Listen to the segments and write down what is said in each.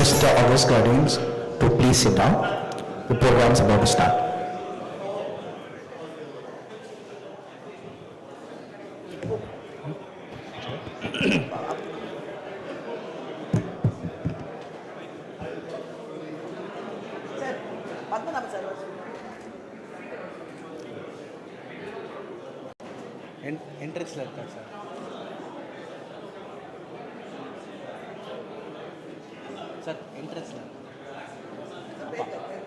request the August guardians to please sit down. The program is about to start. Entrance लगता है sir. Sir entrance लगता है.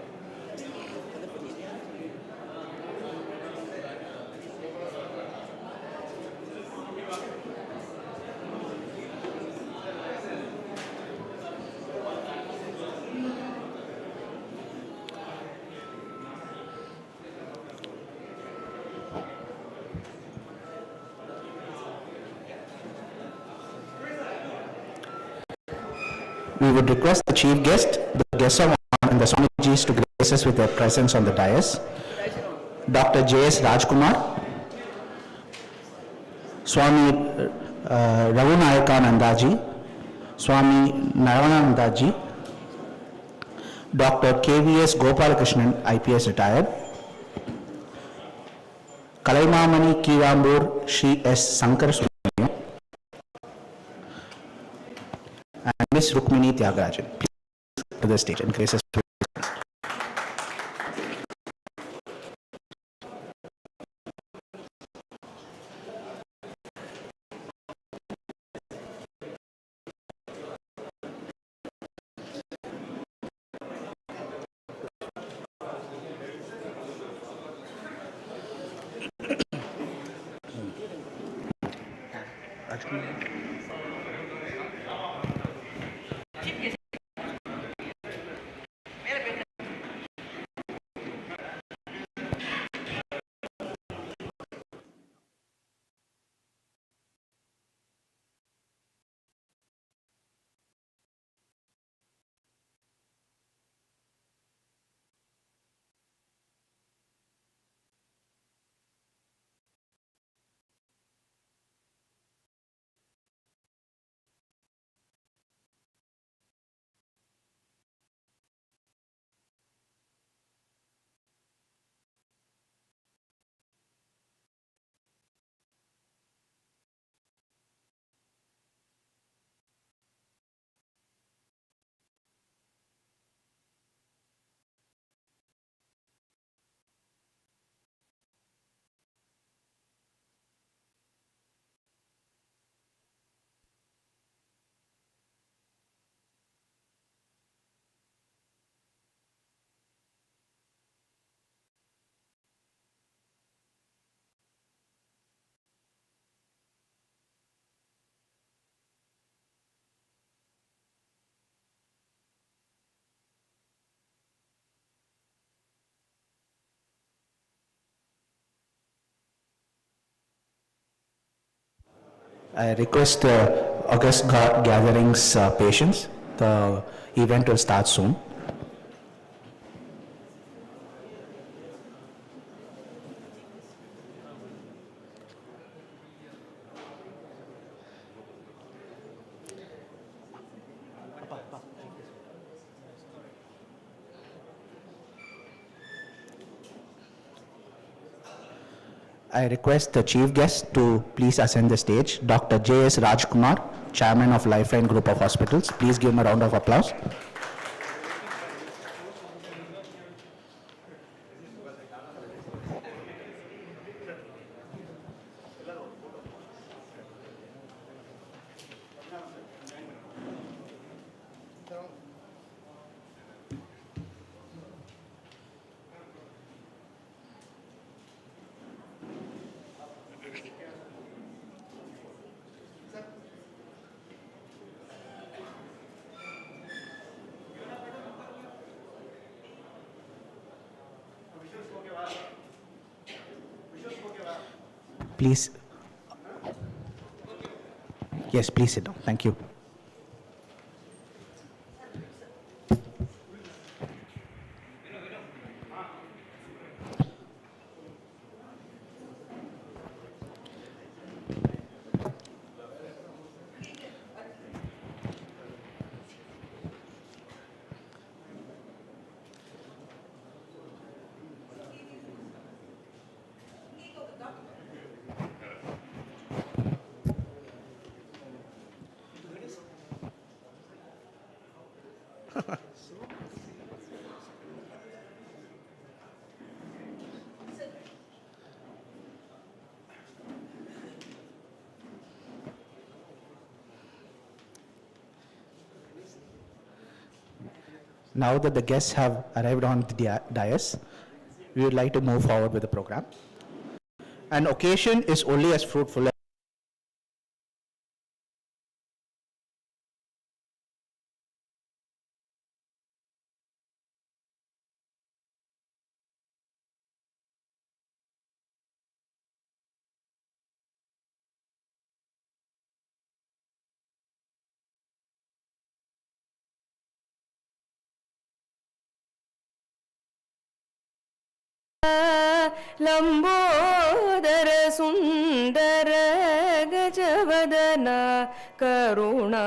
We would request the chief guest, the guests of honor, and the Swamijis to grace us with their presence on the dais. Dr. J.S. Rajkumar, Swami Raghunayaka Nandaji, Swami Narayanandaji, Dr. K.V.S. Gopalakrishnan, IPS retired, Kalaimamani Kirambur Shri S. Sankar Subramaniam, and Miss Rukmini Tyagarajan. Please to the stage and grace us. I request August gatherings patience. The event will start soon. I request the chief guest to please ascend the stage. Dr. J.S. Rajkumar, Chairman of Lifeline Group of Hospitals. Please give him a round of applause. Please. Yes, please sit down. Thank you. Now that the guests have arrived on the dais, we would like to move forward with the program. An occasion is only as fruitful Lambodar सुंदर गजवदना करुणा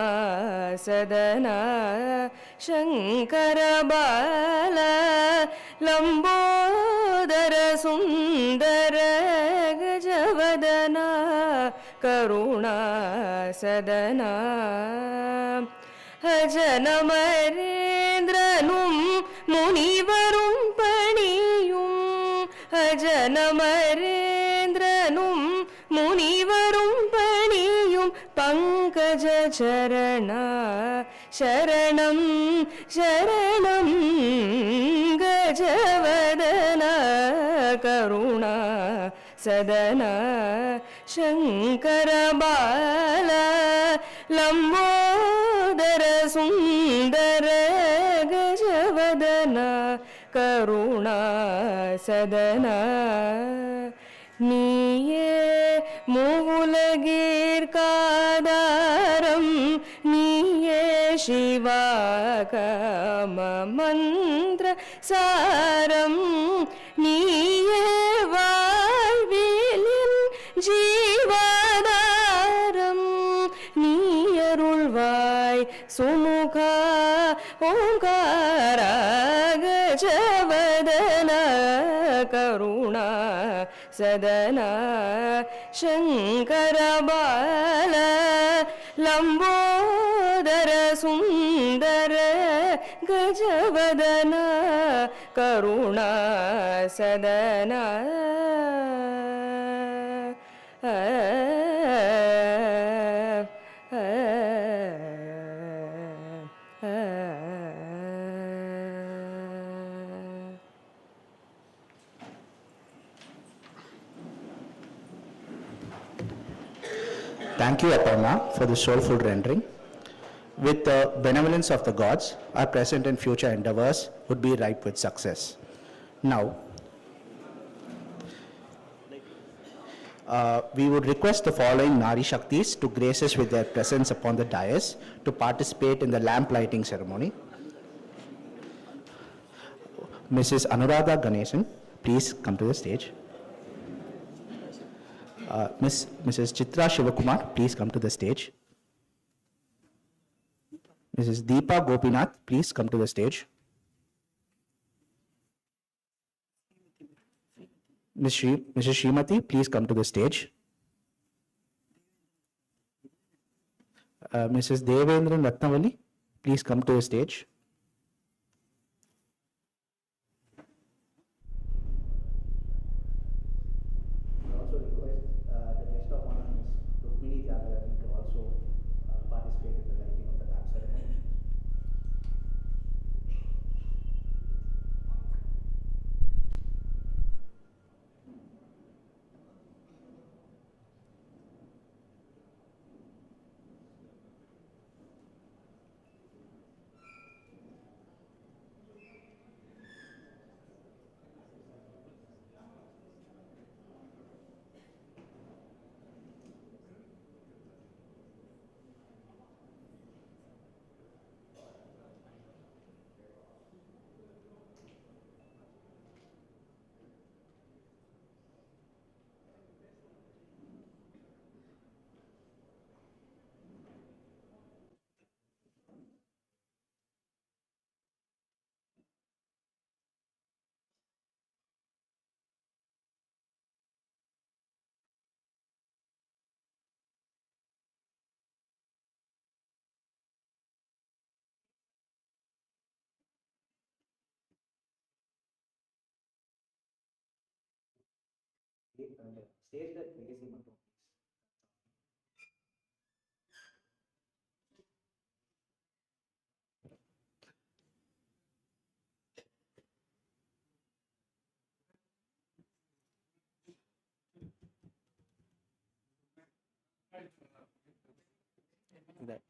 सदना शंकर बाल लंबोदर सुंदर गजवदना करुणा सदना அஜனமரேந்திரனும் முனிவரும் பணியும் அஜனமரேந்திரனும் முனிவரும் பணியும் பங்கஜ சரணா சரணம் சரணம் கஜவதன கருணா சதனா சங்கர பால லம்போதர சுந்தர கஜவதன கருணா சதனா நீயே மூலகீர்காதாரம் நீயே சிவாகம மந்திர சாரம் நீயே வாழ்விலின் ஜீவாதாரம் நீயருள்வாய் சுமுகா ஓங்கார கஜவதன கருணா சதனா சங்கர பால லம்போதர சுந்தர Gajavadana Karuna Sadhana Thank you, Aparna, for the soulful rendering. With the benevolence of the gods, our present and future endeavors would be ripe with success. Now, we would request the following Nari Shaktis to grace us with their presence upon the dais to participate in the lamp lighting ceremony. Mrs. Anuradha Ganesan, please come to the stage. Mrs. Chitra Shivakumar, please come to the stage. Mrs. Deepa Gopinath, please come to the stage. Mrs. Srimati, please come to the stage. Mrs. Devendran Ratnavali, please come to the stage. Stage that legacy மட்டும். that.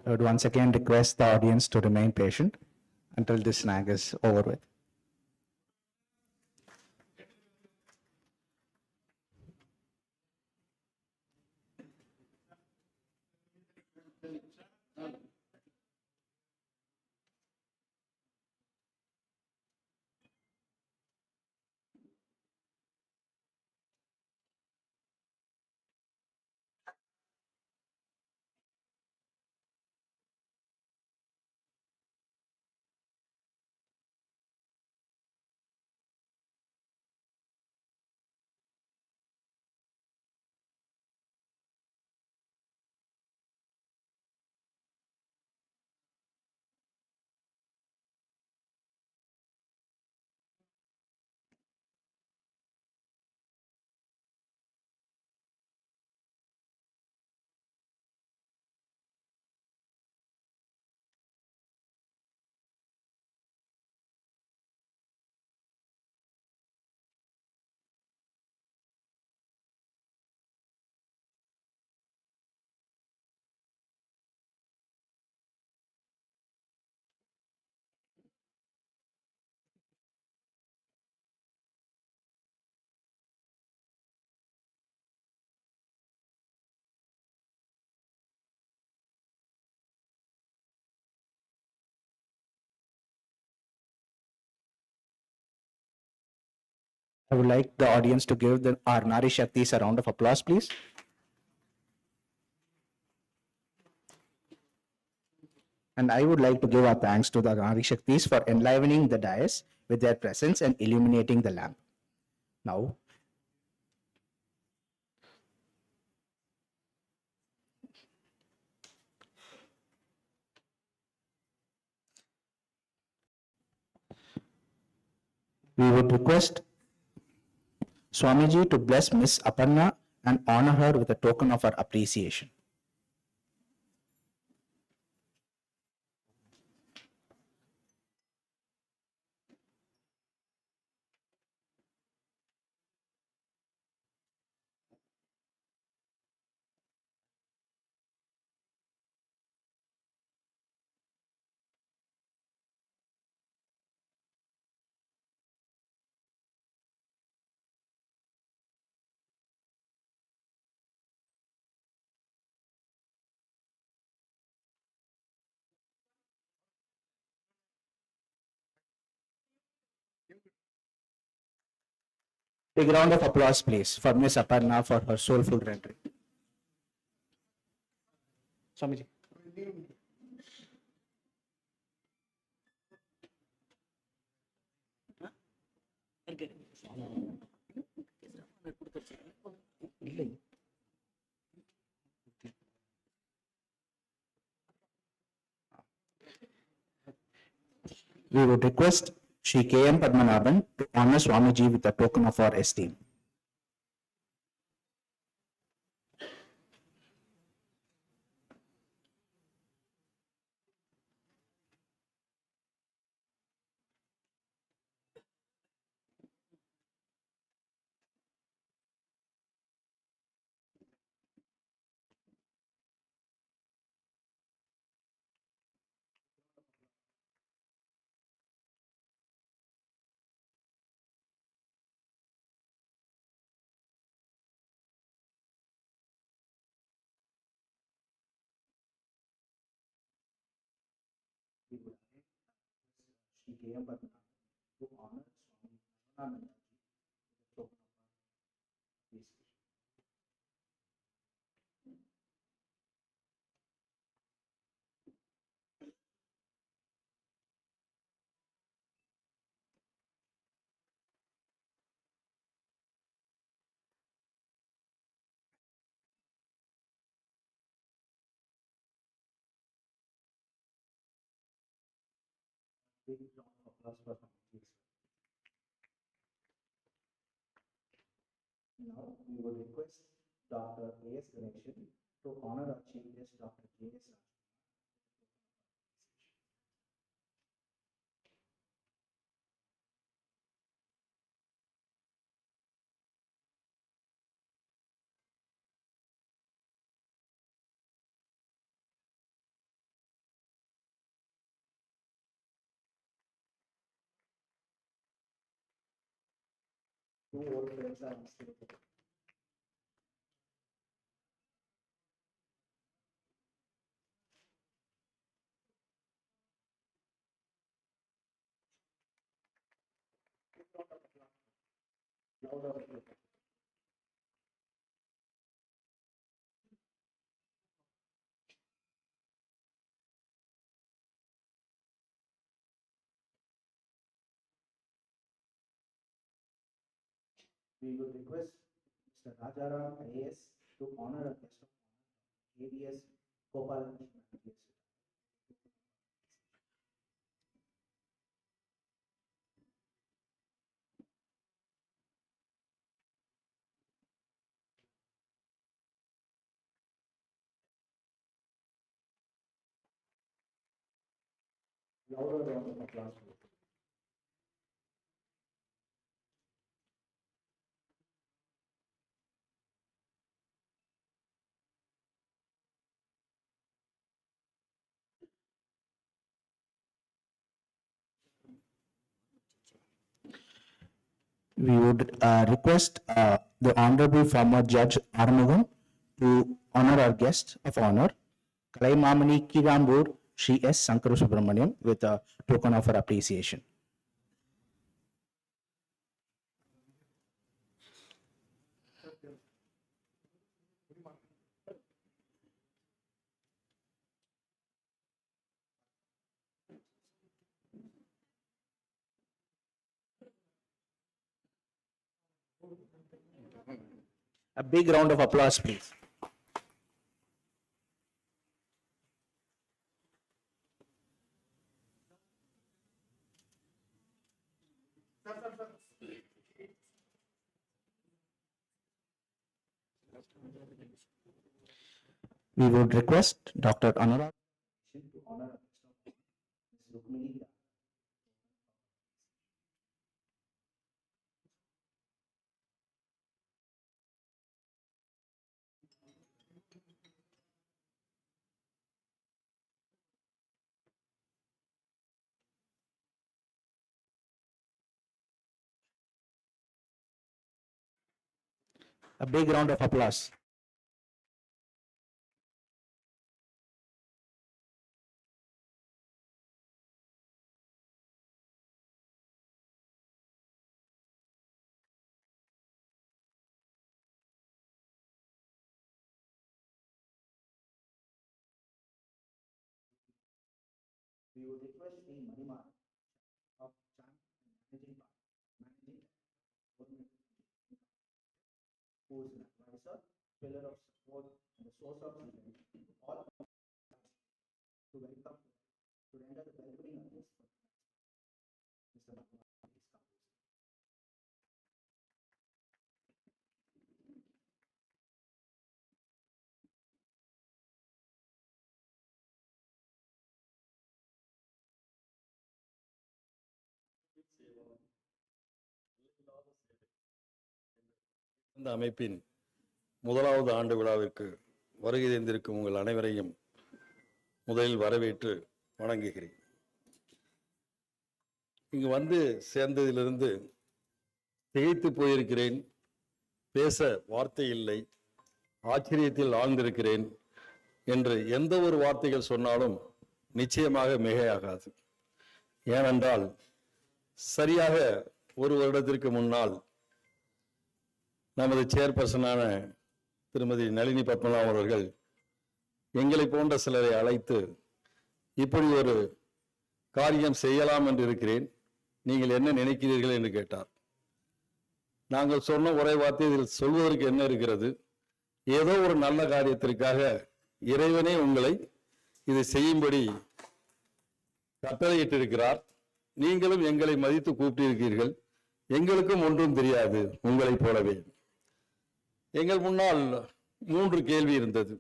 I would once again request the audience to remain patient until this snag is over with. I would like the audience to give our Nari Shaktis a round of applause, please. And I would like to give our thanks to the Nari Shaktis for enlivening the dais with their presence and illuminating the lamp. Now, we would request Swamiji to bless Miss Aparna and honor her with a token of our appreciation. Big round of applause, please, for Miss Aparna for her soulful rendering. Swamiji. We would request Shri K.M. Padmanabhan to honor Swamiji with a token of our esteem. Shri K.M. Padmanabhan to honor Swami with a token of our appreciation. Big round of applause for Hamid. Now we would request Dr. A.S. Benediction to honor our Chief Guest, Dr. J.S. Two old friends are on stage. Louder applause. We would request Mr. Rajaram IAS to honor a guest of honor, KBS Gopalakrishnan IAS. Louder round of applause, please. We would request the Honorable former Judge Armugam to honor our guest of honor, Kalaimamani Kirambur Shri S. Sankaru Subramaniam, with a token of her appreciation. A big round of applause, please. We would request Dr. Anurag to honor Ms. Rukmini. A big round of applause. We would request Sri Manimar of Chant Managing Partner, who is an advisor, pillar of support, and a source of strength to all to welcome, to render the welcoming address for Mr. Manimar, please come. இந்த அமைப்பின் முதலாவது ஆண்டு விழாவிற்கு வருகை தந்திருக்கும் உங்கள் அனைவரையும் முதலில் வரவேற்று வணங்குகிறேன். இங்கு வந்து சேர்ந்ததிலிருந்து திகைத்து போயிருக்கிறேன், பேச வார்த்தை இல்லை, ஆச்சரியத்தில் ஆழ்ந்திருக்கிறேன் என்று எந்த ஒரு வார்த்தைகள் சொன்னாலும் நிச்சயமாக மிகையாகாது. ஏனென்றால் சரியாக ஒரு வருடத்திற்கு முன்னால் நமது சேர்பர்சனான திருமதி நளினி பத்மநாபன் அவர்கள் எங்களை போன்ற சிலரை அழைத்து இப்படி ஒரு காரியம் செய்யலாம் என்று இருக்கிறேன், நீங்கள் என்ன நினைக்கிறீர்கள் என்று கேட்டார். நாங்கள் சொன்ன ஒரே வார்த்தை, இதில் சொல்வதற்கு என்ன இருக்கிறது, ஏதோ ஒரு நல்ல காரியத்திற்காக இறைவனே உங்களை இதை செய்யும்படி கட்டளையிட்டிருக்கிறார். நீங்களும் எங்களை மதித்து கூப்பிட்டிருக்கிறீர்கள். எங்களுக்கும் ஒன்றும் தெரியாது உங்களைப் போலவே. எங்கள் முன்னால் 3 கேள்வி இருந்தது.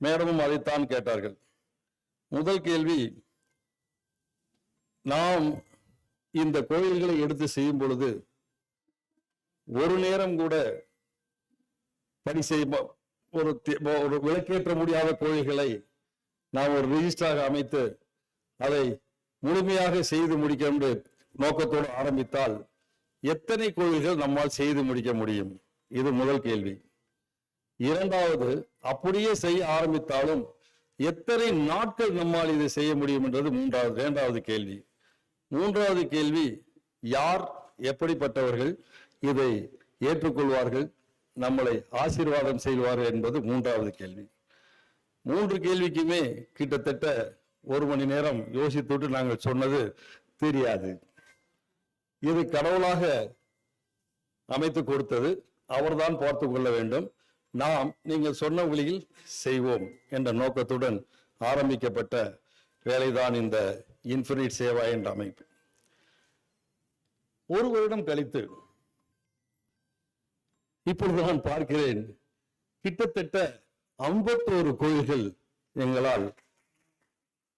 மேடமும் அதைத்தான் கேட்டார்கள். முதல் கேள்வி, நாம் இந்த கோயில்களை எடுத்து செய்யும் பொழுது ஒரு நேரம் கூட பணி செய்ய ஒரு விளக்கேற்ற முடியாத கோயில்களை நாம் ஒரு ரிஜிஸ்டராக அமைத்து அதை முழுமையாக செய்து முடிக்க நோக்கத்தோடு ஆரம்பித்தால் எத்தனை கோயில்கள் நம்மால் செய்து முடிக்க முடியும்? இது முதல் கேள்வி. இரண்டாவது, அப்படியே செய்ய ஆரம்பித்தாலும் எத்தனை நாட்கள் நம்மால் இதை செய்ய முடியும் என்றது இரண்டாவது கேள்வி. மூன்றாவது கேள்வி, யார் எப்படிப்பட்டவர்கள் இதை ஏற்றுக்கொள்வார்கள், நம்மளை ஆசீர்வாதம் செய்வார்கள் என்பது மூன்றாவது கேள்வி. 3 கேள்விக்குமே கிட்டத்தட்ட 1 மணி நேரம் யோசித்துட்டு நாங்கள் சொன்னது தெரியாது. இது கடவுளாக அமைத்து கொடுத்தது, அவர்தான் பார்த்து கொள்ள வேண்டும். நாம் நீங்கள் சொன்ன வழியில் செய்வோம் என்ற நோக்கத்துடன் ஆரம்பிக்கப்பட்ட வேலைதான் இந்த இன்ஃபினிட் சேவா என்ற அமைப்பு. 1 வருடம் கழித்து இப்பொழுது நான் பார்க்கிறேன், கிட்டத்தட்ட 51 கோயில்கள் எங்களால்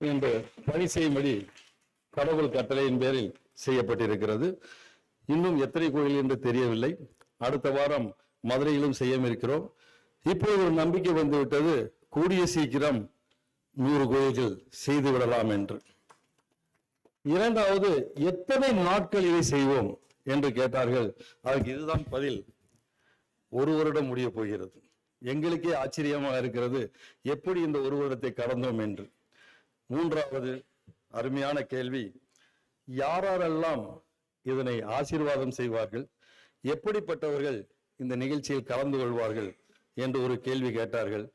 இந்த பணி செய்யும்படி கடவுள் கட்டளையின் பேரில் செய்யப்பட்டிருக்கிறது. இன்னும் எத்தனை கோயில் என்று தெரியவில்லை. அடுத்த வாரம் மதுரையிலும் செய்ய இருக்கிறோம். இப்போது ஒரு நம்பிக்கை வந்துவிட்டது, கூடிய சீக்கிரம் 100 கோயில்கள் செய்து விடலாம் என்று. இரண்டாவது, எத்தனை நாட்கள் இதை செய்வோம் என்று கேட்டார்கள். அதற்கு இதுதான் பதில், 1 வருடம் முடிய போகிறது. எங்களுக்கே ஆச்சரியமாக இருக்கிறது, எப்படி இந்த 1 வருடத்தை கடந்தோம் என்று. மூன்றாவது அருமையான கேள்வி, யாரெல்லாம் இதனை ஆசீர்வாதம் செய்வார்கள், எப்படிப்பட்டவர்கள் இந்த நிகழ்ச்சியில் கலந்து கொள்வார்கள் என்று ஒரு கேள்வி கேட்டார்கள்.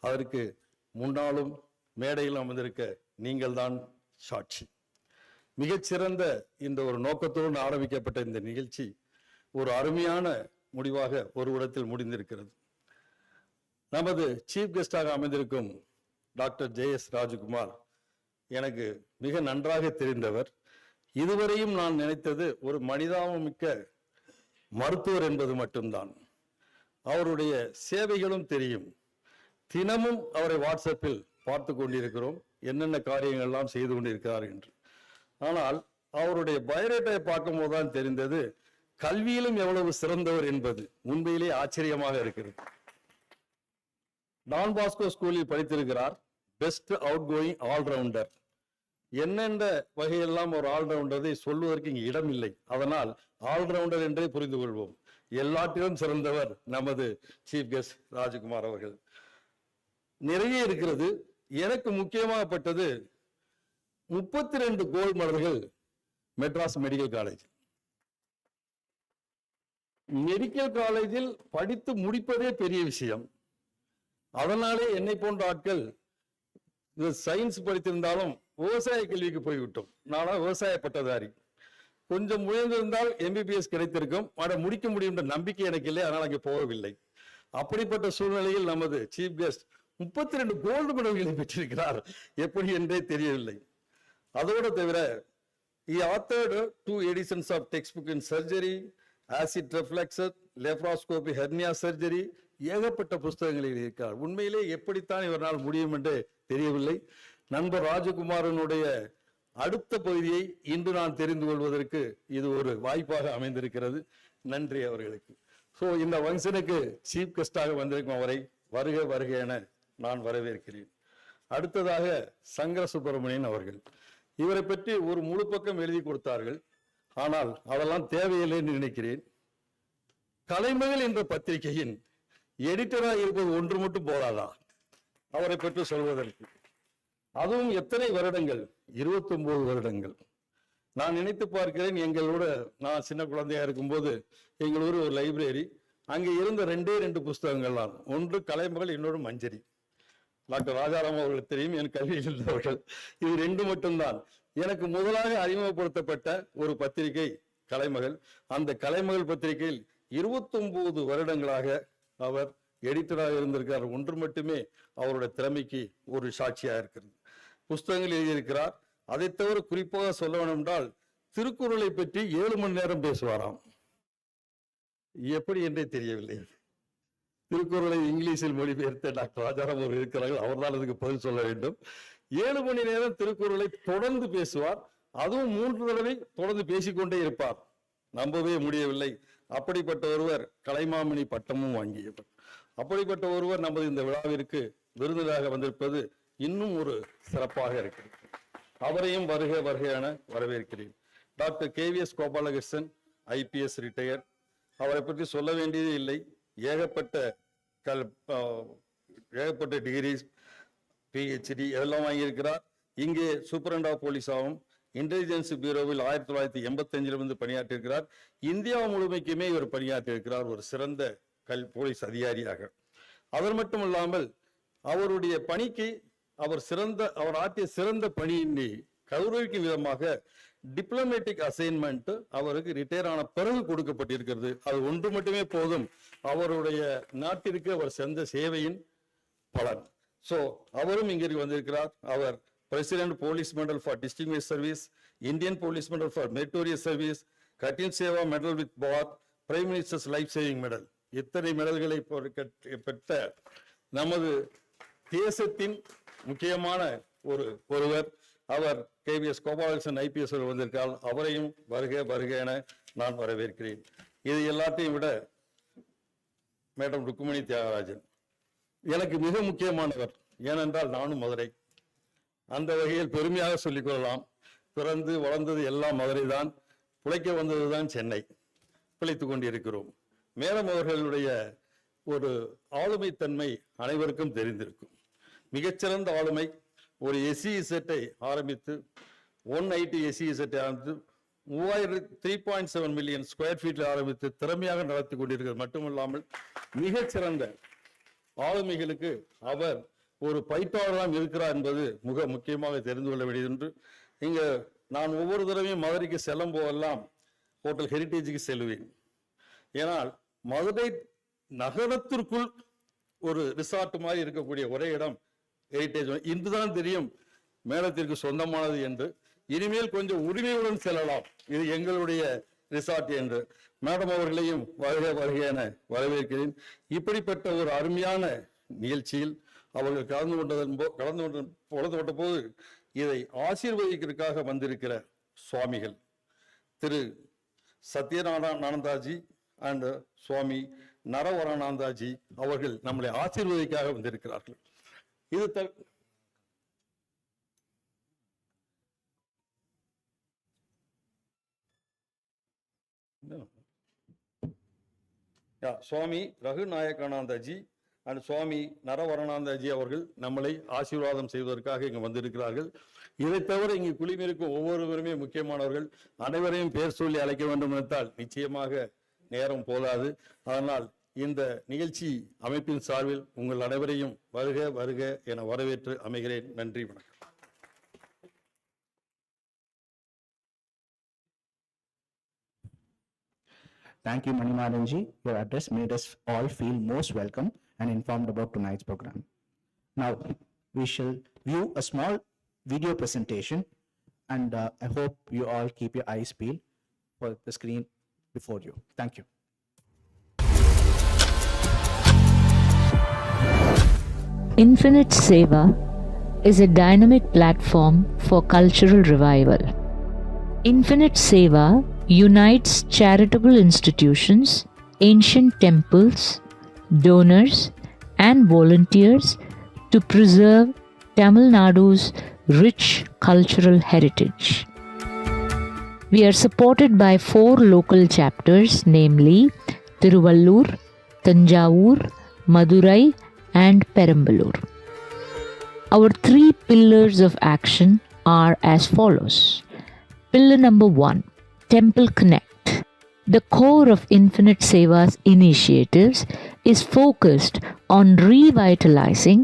அதற்கு முன்னாலும் மேடையில் அமர்ந்திருக்க நீங்கள் தான் சாட்சி. மிகச்சிறந்த இந்த ஒரு நோக்கத்தோடு ஆரம்பிக்கப்பட்ட இந்த நிகழ்ச்சி ஒரு அருமையான முடிவாக ஒரு இடத்தில் முடிந்திருக்கிறது. நமது சீஃப் கெஸ்டாக அமைந்திருக்கும் டாக்டர் JS ராஜகுமார் எனக்கு மிக நன்றாக தெரிந்தவர். இதுவரையும் நான் நினைத்தது ஒரு மனிதாபமிக்க மருத்துவர் என்பது மட்டும்தான். அவருடைய சேவைகளும் தெரியும். தினமும் அவரை வாட்ஸ்அப்பில் பார்த்து கொண்டிருக்கிறோம், என்னென்ன காரியங்கள்லாம் செய்து கொண்டிருக்கிறார் என்று. ஆனால் அவருடைய பயோடேட்டாவை பார்க்கும் போதுதான் தெரிந்தது, கல்வியிலும் எவ்வளவு சிறந்தவர் என்பது உண்மையிலே ஆச்சரியமாக இருக்கிறது. டான் பாஸ்கோ ஸ்கூலில் படித்திருக்கிறார். Best outgoing allrounder. என்னென்ன வகையெல்லாம் ஒரு ஆல்ரவுண்டரை சொல்வதற்கு இங்கு இடம் இல்லை. அதனால் ஆல்ரவுண்டர் என்றே புரிந்து கொள்வோம். எல்லாத்திலும் சிறந்தவர் நமது சீஃப் கெஸ்ட் ராஜகுமார் அவர்கள். நிறைய இருக்கிறது. எனக்கு முக்கியமாகப்பட்டது 32 கோல்டு மெடல்கள் மெட்ராஸ் மெடிக்கல் காலேஜ். மெடிக்கல் காலேஜில் படித்து முடிப்பதே பெரிய விஷயம். அதனாலே என்னை போன்ற ஆட்கள் சயின்ஸ் படித்திருந்தாலும் விவசாய கல்விக்கு போய்விட்டோம். நானா விவசாய பட்டதாரி. கொஞ்சம் முயன்றிருந்தால் MBBS கிடைத்திருக்கும். ஆனால் முடிக்க முடியும் என்ற நம்பிக்கை எனக்கு இல்லை, அதனால் அங்கே போகவில்லை. அப்படிப்பட்ட சூழ்நிலையில் நமது சீஃப் கெஸ்ட் 32 கோல்டு மெடல்களை பெற்றிருக்கிறார். எப்படி என்றே தெரியவில்லை. அதோடு தவிர he authored 2 editions of textbook in surgery, acid reflexes, laparoscopy, hernia surgery. ஏகப்பட்ட புஸ்தகங்களில் இருக்கிறார். உண்மையிலே எப்படித்தான் இவரால் முடியும் என்று தெரியவில்லை. நண்பர் ராஜகுமாரனுடைய அடுத்த பகுதியை இன்று நான் தெரிந்து கொள்வதற்கு இது ஒரு வாய்ப்பாக அமைந்திருக்கிறது. நன்றி அவர்களுக்கு. இந்த ஃபங்க்ஷனுக்கு சீஃப் கெஸ்டாக வந்திருக்கும் அவரை வருக வருக என நான் வரவேற்கிறேன். அடுத்ததாக சங்கர சுப்பிரமணியன் அவர்கள். இவரை பற்றி ஒரு முழு பக்கம் எழுதி கொடுத்தார்கள். ஆனால் அதெல்லாம் தேவையில்லை என்று நினைக்கிறேன். கலைமகள் என்ற பத்திரிகையின் எடிட்டராக இருப்பது ஒன்று மட்டும் போதாதா அவரை பற்றி சொல்வதற்கு? அதுவும் எத்தனை வருடங்கள்? 29 வருடங்கள். நான் நினைத்து பார்க்கிறேன், எங்களோட நான் சின்ன குழந்தையா இருக்கும்போது எங்களோட ஒரு லைப்ரரி, அங்கே இருந்த 2 புஸ்தகங்கள் தான். ஒன்று கலைமகள், இன்னொரு மஞ்சரி. டாக்டர் ராஜாராம் அவர்களுக்கு தெரியும், என் கல்வியில் இருந்தவர்கள். இது 2 மட்டும்தான். எனக்கு முதலாக அறிமுகப்படுத்தப்பட்ட ஒரு பத்திரிகை கலைமகள். அந்த கலைமகள் பத்திரிகையில் 29 வருடங்களாக அவர் எடிட்டராக இருந்திருக்கிறார். ஒன்று மட்டுமே அவருடைய திறமைக்கு ஒரு சாட்சியாக இருக்கிறது. புஸ்தகங்கள் எழுதியிருக்கிறார். அதை தவிர குறிப்பாக சொல்ல வேண்டும் என்றால் திருக்குறளை பற்றி 7 மணி நேரம் பேசுவாராம். எப்படி என்றே தெரியவில்லை. திருக்குறளை இங்கிலீஷில் மொழிபெயர்த்த டாக்டர் ராஜாராம் அவர் இருக்கிறார்கள், அவர்தான் அதுக்கு பதில் சொல்ல வேண்டும். 7 மணி நேரம் திருக்குறளை தொடர்ந்து பேசுவார். அதுவும் 3 தடவை தொடர்ந்து பேசிக்கொண்டே இருப்பார். நம்பவே முடியவில்லை. அப்படிப்பட்ட ஒருவர் கலைமாமணி பட்டமும் வாங்கியவர். அப்படிப்பட்ட ஒருவர் நமது இந்த விழாவிற்கு விருந்தினராக வந்திருப்பது இன்னும் ஒரு சிறப்பாக இருக்கிறது. அவரையும் வருக வருக என வரவேற்கிறேன். Doctor KVS Gopalakrishnan, IPS retire. அவரை பற்றி சொல்ல வேண்டியதே இல்லை. ஏகப்பட்ட டிகிரிஸ், PhD எல்லாம் வாங்கியிருக்கிறார். இங்கே சூப்பரண்ட் ஆஃப் போலீஸாகவும் இன்டெலிஜென்ஸ் பியூரோவில் 1985 பணியாற்றியிருக்கிறார். இந்தியா முழுமைக்குமே இவர் பணியாற்றியிருக்கிறார் ஒரு சிறந்த போலீஸ் அதிகாரியாக. அவர் மட்டும் இல்லாமல் அவருடைய பணிக்கு அவர் ஆற்றிய சிறந்த பணியினை கௌரவிக்கும் விதமாக டிப்ளமேட்டிக் அசைன்மெண்ட் அவருக்கு ரிட்டையர் ஆன பிறகு கொடுக்கப்பட்டிருக்கிறது. அது ஒன்று மட்டுமே போதும் அவருடைய நாட்டிற்கு அவர் சென்ற சேவையின் பலன். அவரும் இங்கிற்கு வந்திருக்கிறார். அவர் president police medal for distinguish service, Indian police medal for meritorious service, Kathin Seva medal with bar, prime minister's life saving medal, இத்தனை மெடல்களை பெற்ற நமது தேசத்தின் முக்கியமான ஒருவர். அவர் KVS கோபாலகிருஷ்ணன் IPS வந்திருக்கால். அவரையும் வருக வருக என நான் வரவேற்கிறேன். இது எல்லாத்தையும் விட மேடம் ருக்குமணி தியாகராஜன் எனக்கு மிக முக்கியமானவர். ஏனென்றால் நானும் மதுரை. அந்த வகையில் பெருமையாக சொல்லிக் கொள்ளலாம். பிறந்து வளர்ந்தது எல்லாம் மதுரை தான், பிழைக்க வந்ததுதான் சென்னை. பிழைத்துக் கொண்டிருக்கிறோம். மேடம் அவர்களுடைய ஒரு ஆளுமை தன்மை அனைவருக்கும் தெரிந்திருக்கும். மிகச்சிறந்த ஆளுமை. ஒரு SEZ ஆரம்பித்து 180 SEZ ஆரம்பித்து 3.7 மில்லியன் ஸ்கொயர் ஃபீட்ல ஆரம்பித்து திறமையாக நடத்தி கொண்டிருக்கிறது. மட்டுமல்லாமல் மிகச்சிறந்த ஆளுமைகளுக்கு அவர் ஒரு பயிற்றாளராக இருக்கிறார் என்பது மிக முக்கியமாக தெரிந்து கொள்ள வேண்டியது என்று இங்க நான் ஒவ்வொரு தடவையும் மதுரைக்கு செல்லும் போதெல்லாம் ஹோட்டல் ஹெரிட்டேஜுக்கு செல்வேன். ஏனால் மதுரை நகரத்திற்குள் ஒரு ரிசார்ட் மாதிரி இருக்கக்கூடிய ஒரே இடம் ஹெரிட்டேஜ். இன்றுதான் தெரியும் மேடத்திற்கு சொந்தமானது என்று. இனிமேல் கொஞ்சம் உரிமையுடன் செல்லலாம், இது எங்களுடைய ரிசார்ட் என்று. மேடம் அவர்களையும் வருக வருக என வரவேற்கிறேன். இப்படிப்பட்ட ஒரு அருமையான நிகழ்ச்சியில் அவர்கள் கலந்து கொண்ட போது இதை ஆசீர்வதிக்கிறதுக்காக வந்திருக்கிற சுவாமிகள் திரு சத்யநாராயணானந்தாஜி அண்ட் சுவாமி நரவரணானந்தாஜி அவர்கள் நம்மளை ஆசீர்வதிக்காக வந்திருக்கிறார்கள். இது சுவாமி ரகுநாயகானந்தாஜி அண்ட் சுவாமி நரவரணானந்தாஜி அவர்கள் நம்மளை ஆசீர்வாதம் செய்வதற்காக இங்கு வந்திருக்கிறார்கள். இதை தவிர இங்கு குழுமிருக்கும் ஒவ்வொருவருமே முக்கியமானவர்கள். அனைவரையும் பேர் சொல்லி அழைக்க வேண்டும் என்றால் நிச்சயமாக நேரம் போதாது. அதனால் இந்த நிகழ்ச்சி அமைப்பின் சார்பில் உங்கள் அனைவரையும் வருக வருக என வரவேற்று அமைகிறேன். நன்றி, வணக்கம். Thank you, Manimaranji. Your address made us all feel most welcome and informed about tonight's program. Now, we shall view a small video presentation, and I hope you all keep your eyes peeled for the screen before you. Thank you. Infinite Seva is a dynamic platform for cultural revival. Infinite Seva unites charitable institutions, ancient temples, donors, and volunteers to preserve Tamil Nadu's rich cultural heritage. We are supported by 4 local chapters, namely Tiruvallur, Tanjavur, Madurai, and Perambalur. Our 3 pillars of action are as follows. Pillar number 1, Temple Connect. The core of Infinite Seva's initiatives is focused on revitalizing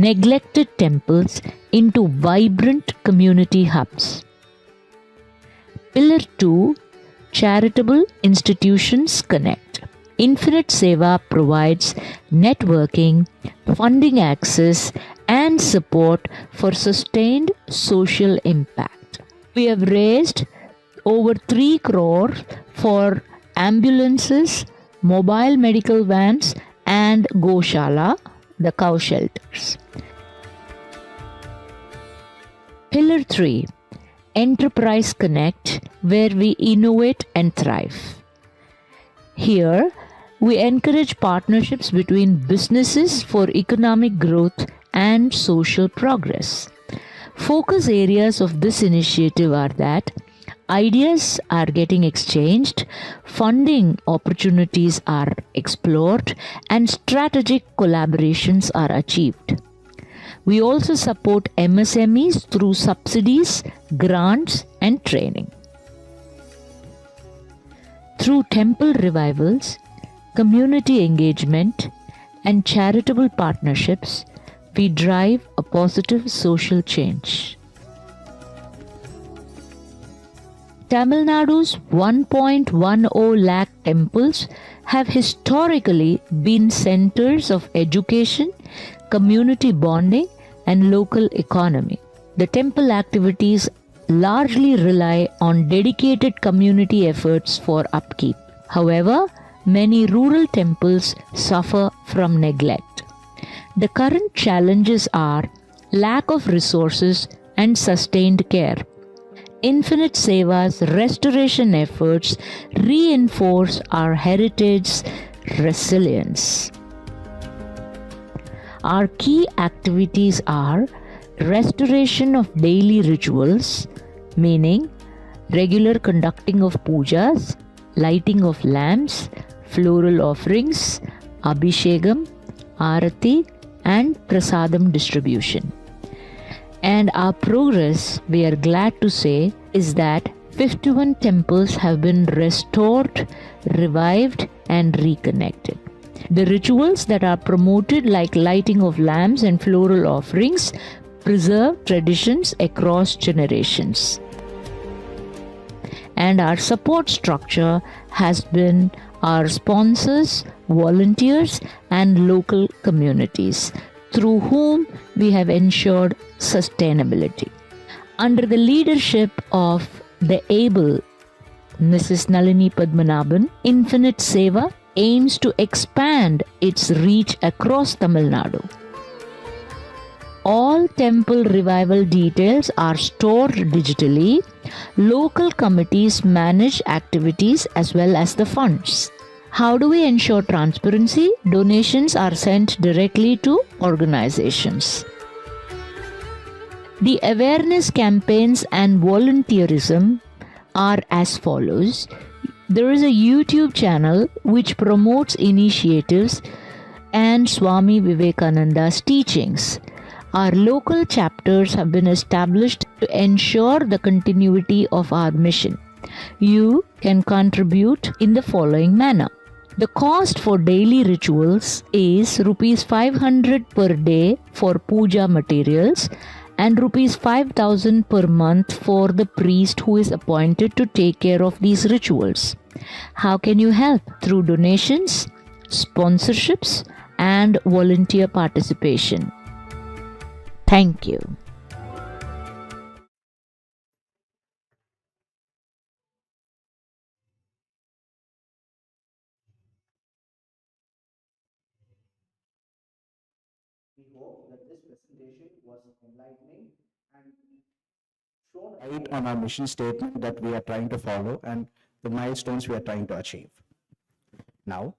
neglected temples into vibrant community hubs. Pillar 2, Charitable Institutions Connect. Infinite Seva provides networking, funding access, and support for sustained social impact. We have raised over 3 crore for ambulances, mobile medical vans, and Goshala, the cow shelters. Pillar 3, Enterprise Connect, where we innovate and thrive. Here, we encourage partnerships between businesses for economic growth and social progress. Focus areas of this initiative are that ideas are getting exchanged, funding opportunities are explored, and strategic collaborations are achieved. We also support MSMEs through subsidies, grants, and training. Through temple revivals, community engagement, and charitable partnerships, we drive a positive social change. Tamil Nadu's 1.10 lakh temples have historically been centers of education, community bonding, and local economy. The temple activities largely rely on dedicated community efforts for upkeep. However, many rural temples suffer from neglect. The current challenges are lack of resources and sustained care. Infinite Seva's restoration efforts reinforce our heritage's resilience. Our key activities are restoration of daily rituals, meaning regular conducting of pujas, lighting of lamps, floral offerings, abhishekam, arati, and prasadam distribution. And our progress, we are glad to say, is that 51 temples have been restored, revived, and reconnected. The rituals that are promoted, like lighting of lamps and floral offerings, preserve traditions across generations. And our support structure has been our sponsors, volunteers, and local communities, through whom we have ensured sustainability. Under the leadership of the able Mrs. Nalini Padmanabhan, Infinite Seva aims to expand its reach across Tamil Nadu. All temple revival details are stored digitally. Local committees manage activities as well as the funds. How do we ensure transparency? Donations are sent directly to organizations. The awareness campaigns and volunteerism are as follows. There is a YouTube channel which promotes initiatives and Swami Vivekananda's teachings. Our local chapters have been established to ensure the continuity of our mission. You can contribute in the following manner. The cost for daily rituals is Rs 500 per day for puja materials and Rs 5,000 per month for the priest who is appointed to take care of these rituals. How can you help? Through donations, sponsorships, and volunteer participation. Thank you. We hope that this presentation was enlightening and shown Right on our mission statement that we are trying to follow and the milestones we are trying to achieve. Now,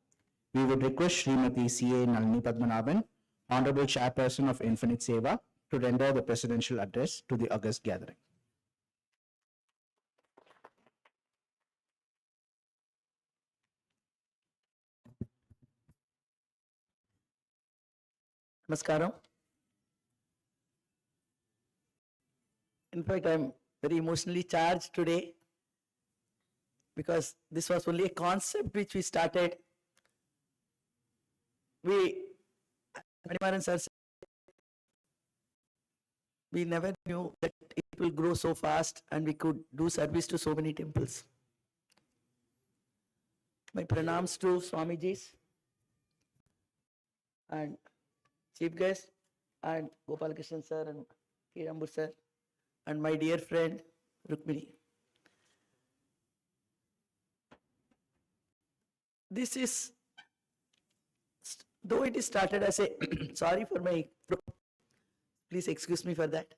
we would request Srimati C.A. Nalini Padmanabhan, Honorable Chairperson of Infinite Seva, to render the presidential address to the August gathering. Namaskaram. In fact, I'm very emotionally charged today because this was only a concept which we started. Manimaran sir said, we never knew that it will grow so fast and we could do service to so many temples. My pranams to Swamijis and Chief Guest and Gopal Krishnan sir and Kirambur sir and my dear friend Rukmini. this is, though it is started as a, sorry for my, please excuse me for that.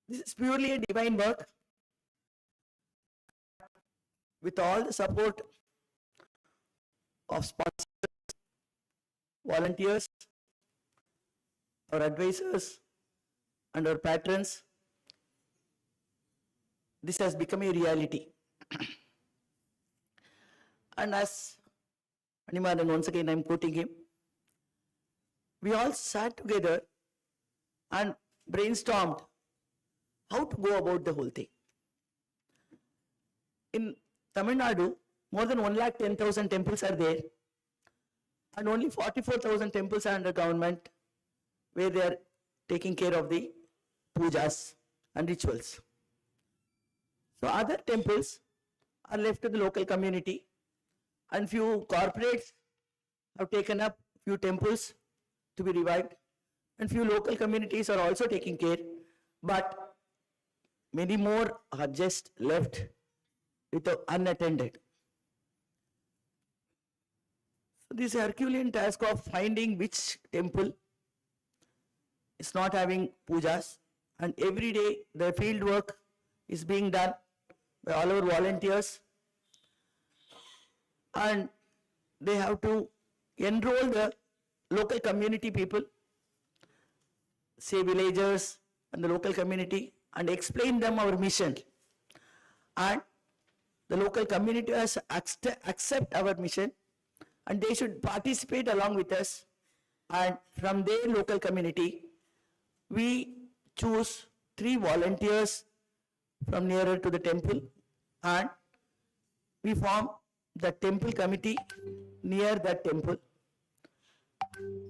This is purely a divine work with all the support of sponsors, volunteers, our advisors, and our patrons. This has become a reality. And as Animaran, once again I'm quoting him, we all sat together and brainstormed how to go about the whole thing. In Tamil Nadu, more than 1,10,000 temples are there, and only 44,000 temples are under government, where they are taking care of the pujas and rituals. So other temples are left to the local community, and few corporates have taken up few temples to be revived, and few local communities are also taking care, but many more are just left with unattended. So this Herculean task of finding which temple is not having pujas, and every day the field work is being done by all our volunteers, and they have to enroll the local community people, say villagers and the local community, and explain them our mission, and the local community has accept our mission, and they should participate along with us, and from their local community we choose 3 volunteers from nearer to the temple, and we form the temple committee near that temple,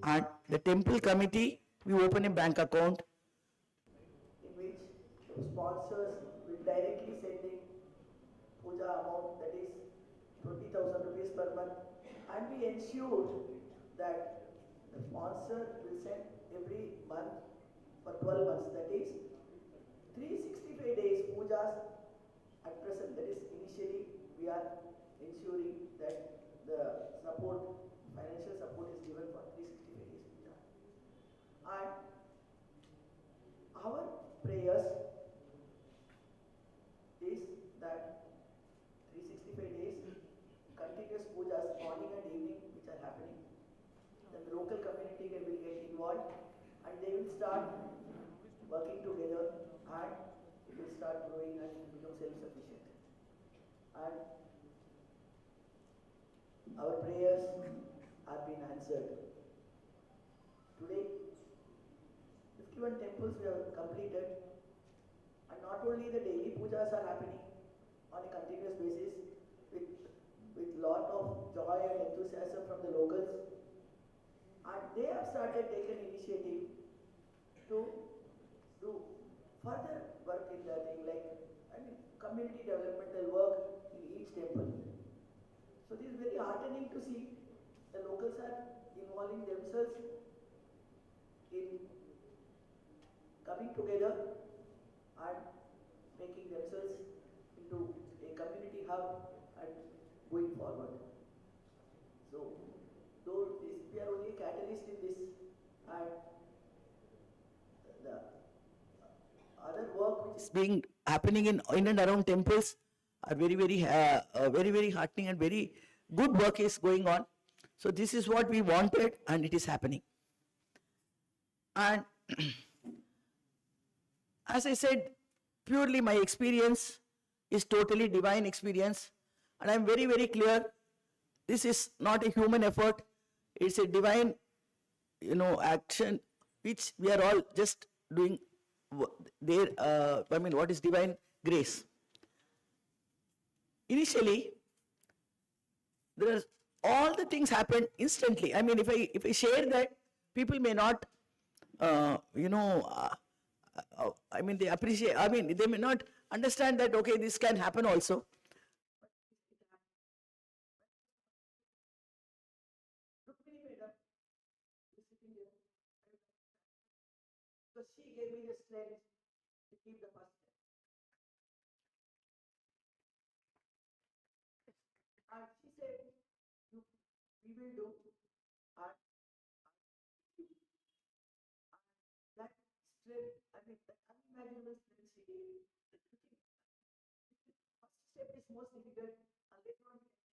and the temple committee, we open a bank account in which the sponsors will directly send in puja amount, that is 20,000 rupees per month, and we ensure that the sponsor will send every month for 12 months, that is 365 days pujas at present. That is, initially we are ensuring that the support, financial support is given for 365 days puja. And our prayers is that 365 days continuous pujas morning and evening which are happening. Then the local community will get involved, and they will start working together, and it will start growing and become self-sufficient. And our prayers have been answered. Today, 51 temples we have completed, and not only the daily pujas are happening on a continuous basis with lot of joy and enthusiasm from the locals, and they have started taking initiative to do further work in the thing, like community developmental work in each temple. So this is very heartening to see the locals are involving themselves in coming together and making themselves into a community hub and going forward. So though we are only a catalyst in this, and the other work which is being happening in and around temples are very heartening, and very good work is going on. So this is what we wanted, and it is happening. And as I said, purely my experience is totally divine experience, and I am very clear this is not a human effort, it's a divine action which we are all just doing there. What is divine grace? Initially, there are all the things happen instantly. I mean, if I share that, people may not they appreciate, they may not understand that, okay, this can happen also. Rukmini madam is sitting here, because she gave me the strength to keep the first step. And she said, we will do and that strip, I mean that unimaginable strip she gave. First step is most difficult and later on we can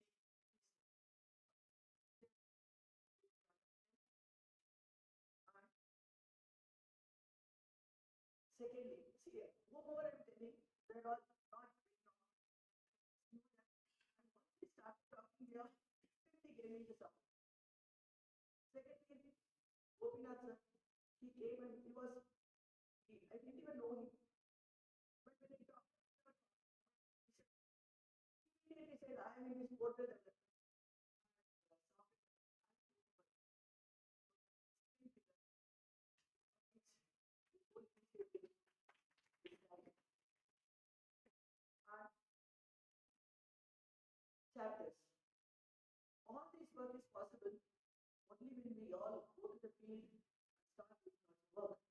take. And secondly, see, whoever I'm telling, they're all not very normal. And once we started talking here, they gave me the support. Secondly, Gopinath sir, he came and he was, I didn't even know him. But when he talked, he immediately said, I am in this portal development. Chapters. All this work is possible only when we all go to the field and start doing our work.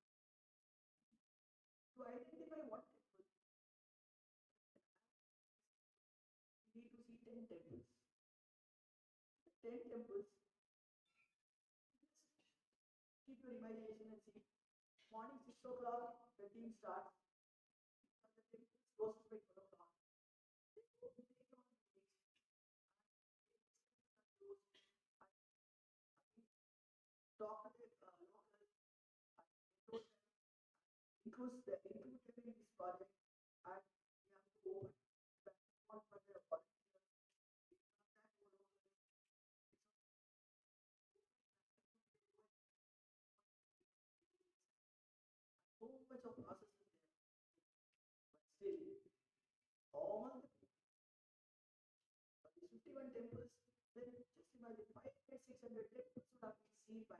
To identify one temple, we need to see 10 temples. The 10 temples, just keep your imagination and see. Morning 6 o'clock, the team starts. But the temple is closed by 12 o'clock. They go to the ground and wait. Talk to the local, include them in this project, and we have to open that one project of volunteers. So much of process is there, but still, all the but these 51 temples, then just imagine 500-600 temples would have been seen by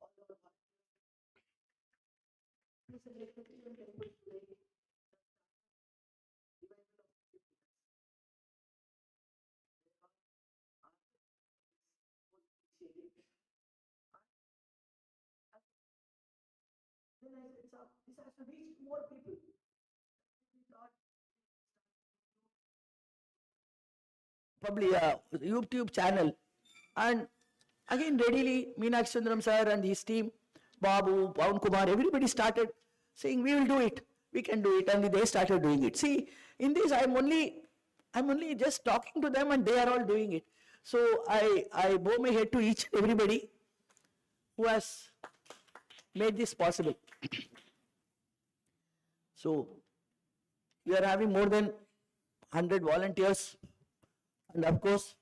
all the volunteers. This is like 51 temples today. Revival of 50 years. Then I said, so this has to reach more people. We thought probably a YouTube channel. And again, readily, Meenakshi Sundaram sir and his team, Babu, Pawan Kumar, everybody started saying, we will do it, we can do it, and they started doing it. See, in this, I'm only just talking to them and they are all doing it. So I bow my head to each and everybody who has made this possible. So, we are having more than 100 volunteers, and of course,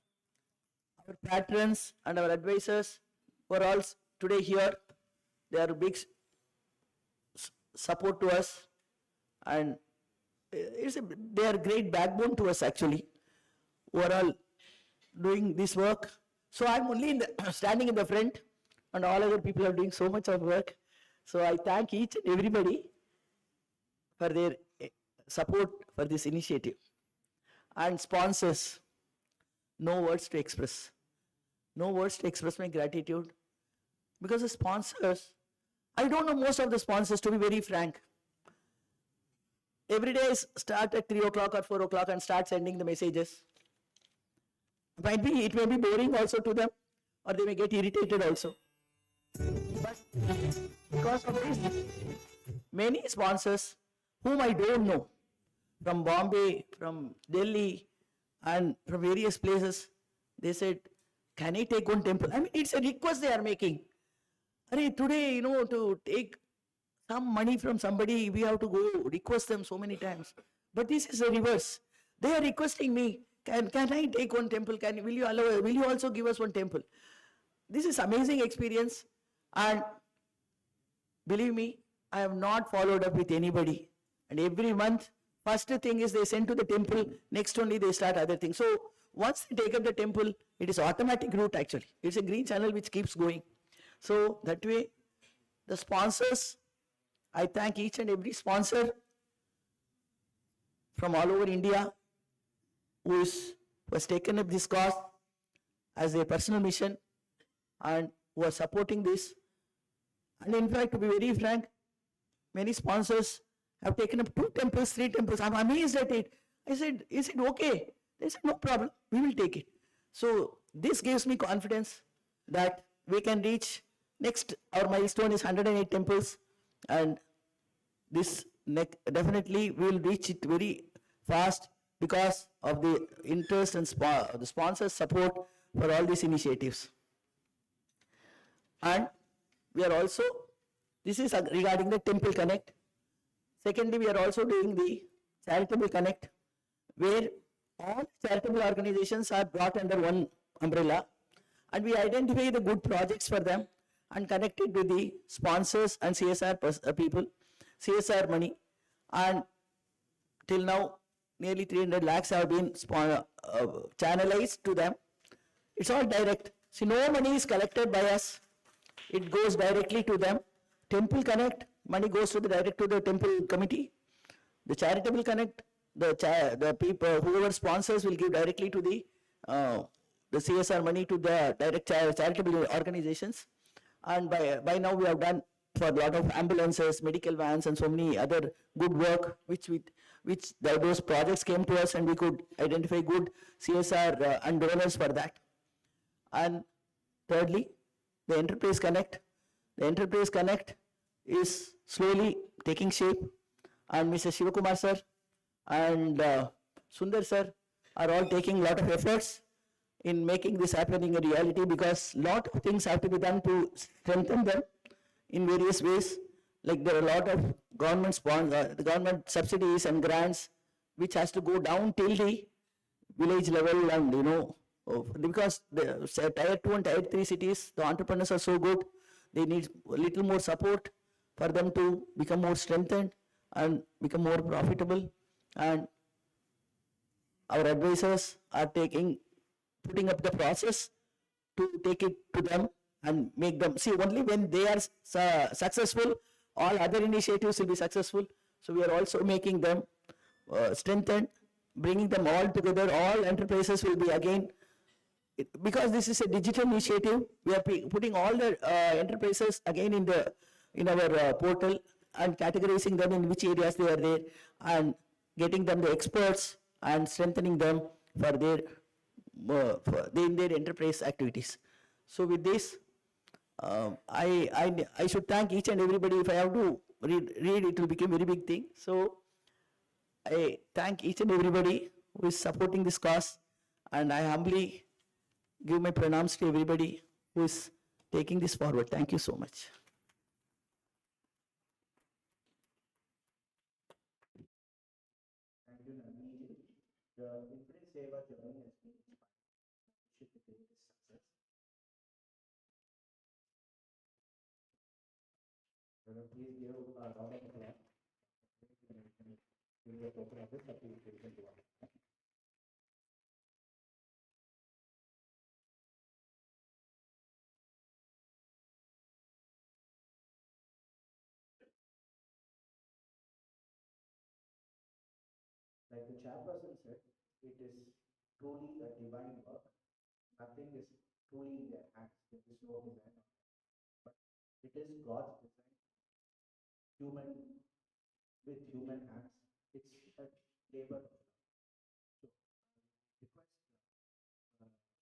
our patrons and our advisors were all today here. They are big support to us, and they are great backbone to us actually, who are all doing this work. So I'm only standing in the front, and all other people are doing so much of work. So I thank each and everybody for their support for this initiative. And sponsors, no words to express. No words to express my gratitude. Because the sponsors, I don't know most of the sponsors, to be very frank. Every day I start at 3 o'clock or 4 o'clock and start sending the messages. It may be boring also to them, or they may get irritated also. But because of this, many sponsors whom I don't know, from Bombay, from Delhi, and from various places, they said, can I take one temple? I mean, it's a request they are making. Today, to take some money from somebody, we have to go request them so many times. But this is a reverse. They are requesting me, can I take one temple? Will you also give us one temple? This is amazing experience, and believe me, I have not followed up with anybody. And every month, first thing is they send to the temple, next only they start other things. So once they take up the temple, it is automatic route actually. It's a green channel which keeps going. So that way, the sponsors, I thank each and every sponsor from all over India who has taken up this cause as a personal mission and who are supporting this. And in fact, to be very frank, many sponsors have taken up 2 temples, 3 temples. I'm amazed at it. I said, is it okay? They said, no problem, we will take it. So this gives me confidence that we can reach next, our milestone is 108 temples, and this definitely we will reach it very fast because of the interest and the sponsors' support for all these initiatives. And we are also, this is regarding the Temple Connect. Secondly, we are also doing the Charitable Connect, where all charitable organizations are brought under one umbrella, and we identify the good projects for them and connect it with the sponsors and CSR people, CSR money. And till now, nearly 300 lakhs have been channelized to them. It's all direct. See, no money is collected by us. It goes directly to them. Temple Connect, money goes direct to the temple committee. The Charitable Connect, the people, whoever sponsors will give directly to the CSR money to the direct charitable organizations. And by now we have done for a lot of ambulances, medical vans, and so many other good work, which those projects came to us, and we could identify good CSR and donors for that. And thirdly, the Enterprise Connect. The Enterprise Connect is slowly taking shape, and Mr. Shivakumar sir and Sundar sir are all taking a lot of efforts in making this happening a reality, because a lot of things have to be done to strengthen them in various ways. Like there are a lot of the government subsidies and grants which has to go down till the village level, and because the tier 2 and tier 3 cities, the entrepreneurs are so good, they need a little more support for them to become more strengthened and become more profitable. And our advisors are putting up the process to take it to them and make them see. Only when they are successful, all other initiatives will be successful. So we are also making them strengthened, bringing them all together. All enterprises will be again, because this is a digital initiative, we are putting all the enterprises again in our portal and categorizing them in which areas they are there, and getting them the experts and strengthening them for their enterprise activities. So with this, I should thank each and everybody. If I have to read it will become a very big thing. So I thank each and everybody who is supporting this cause, and I humbly give my pranams to everybody who is taking this forward. Thank you so much. Thank you, Nandini. The Infinite Seva journey has been inspiring. Should be this success. Please give a round of applause. Give a token of this appreciation to all. Like the chairperson said, it is truly a divine work. Nothing is truly in their hands. There is no design on it. But it is God's design. Human with human hands. It's a labor of love. So I request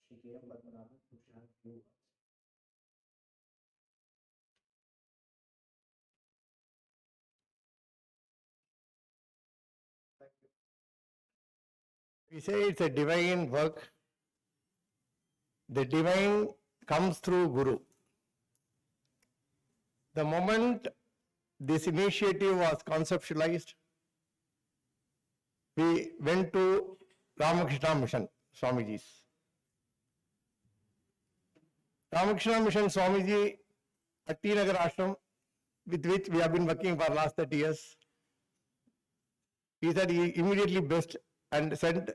Shri K.M. Padmanabhan to share a few words. Thank you. We say it's a divine work. The divine comes through Guru. The moment this initiative was conceptualized, we went to Ramakrishna Mission Swamiji's. Ramakrishna Mission Swamiji at T Nagar Ashram, with which we have been working for the last 30 years. He said he immediately blessed and sent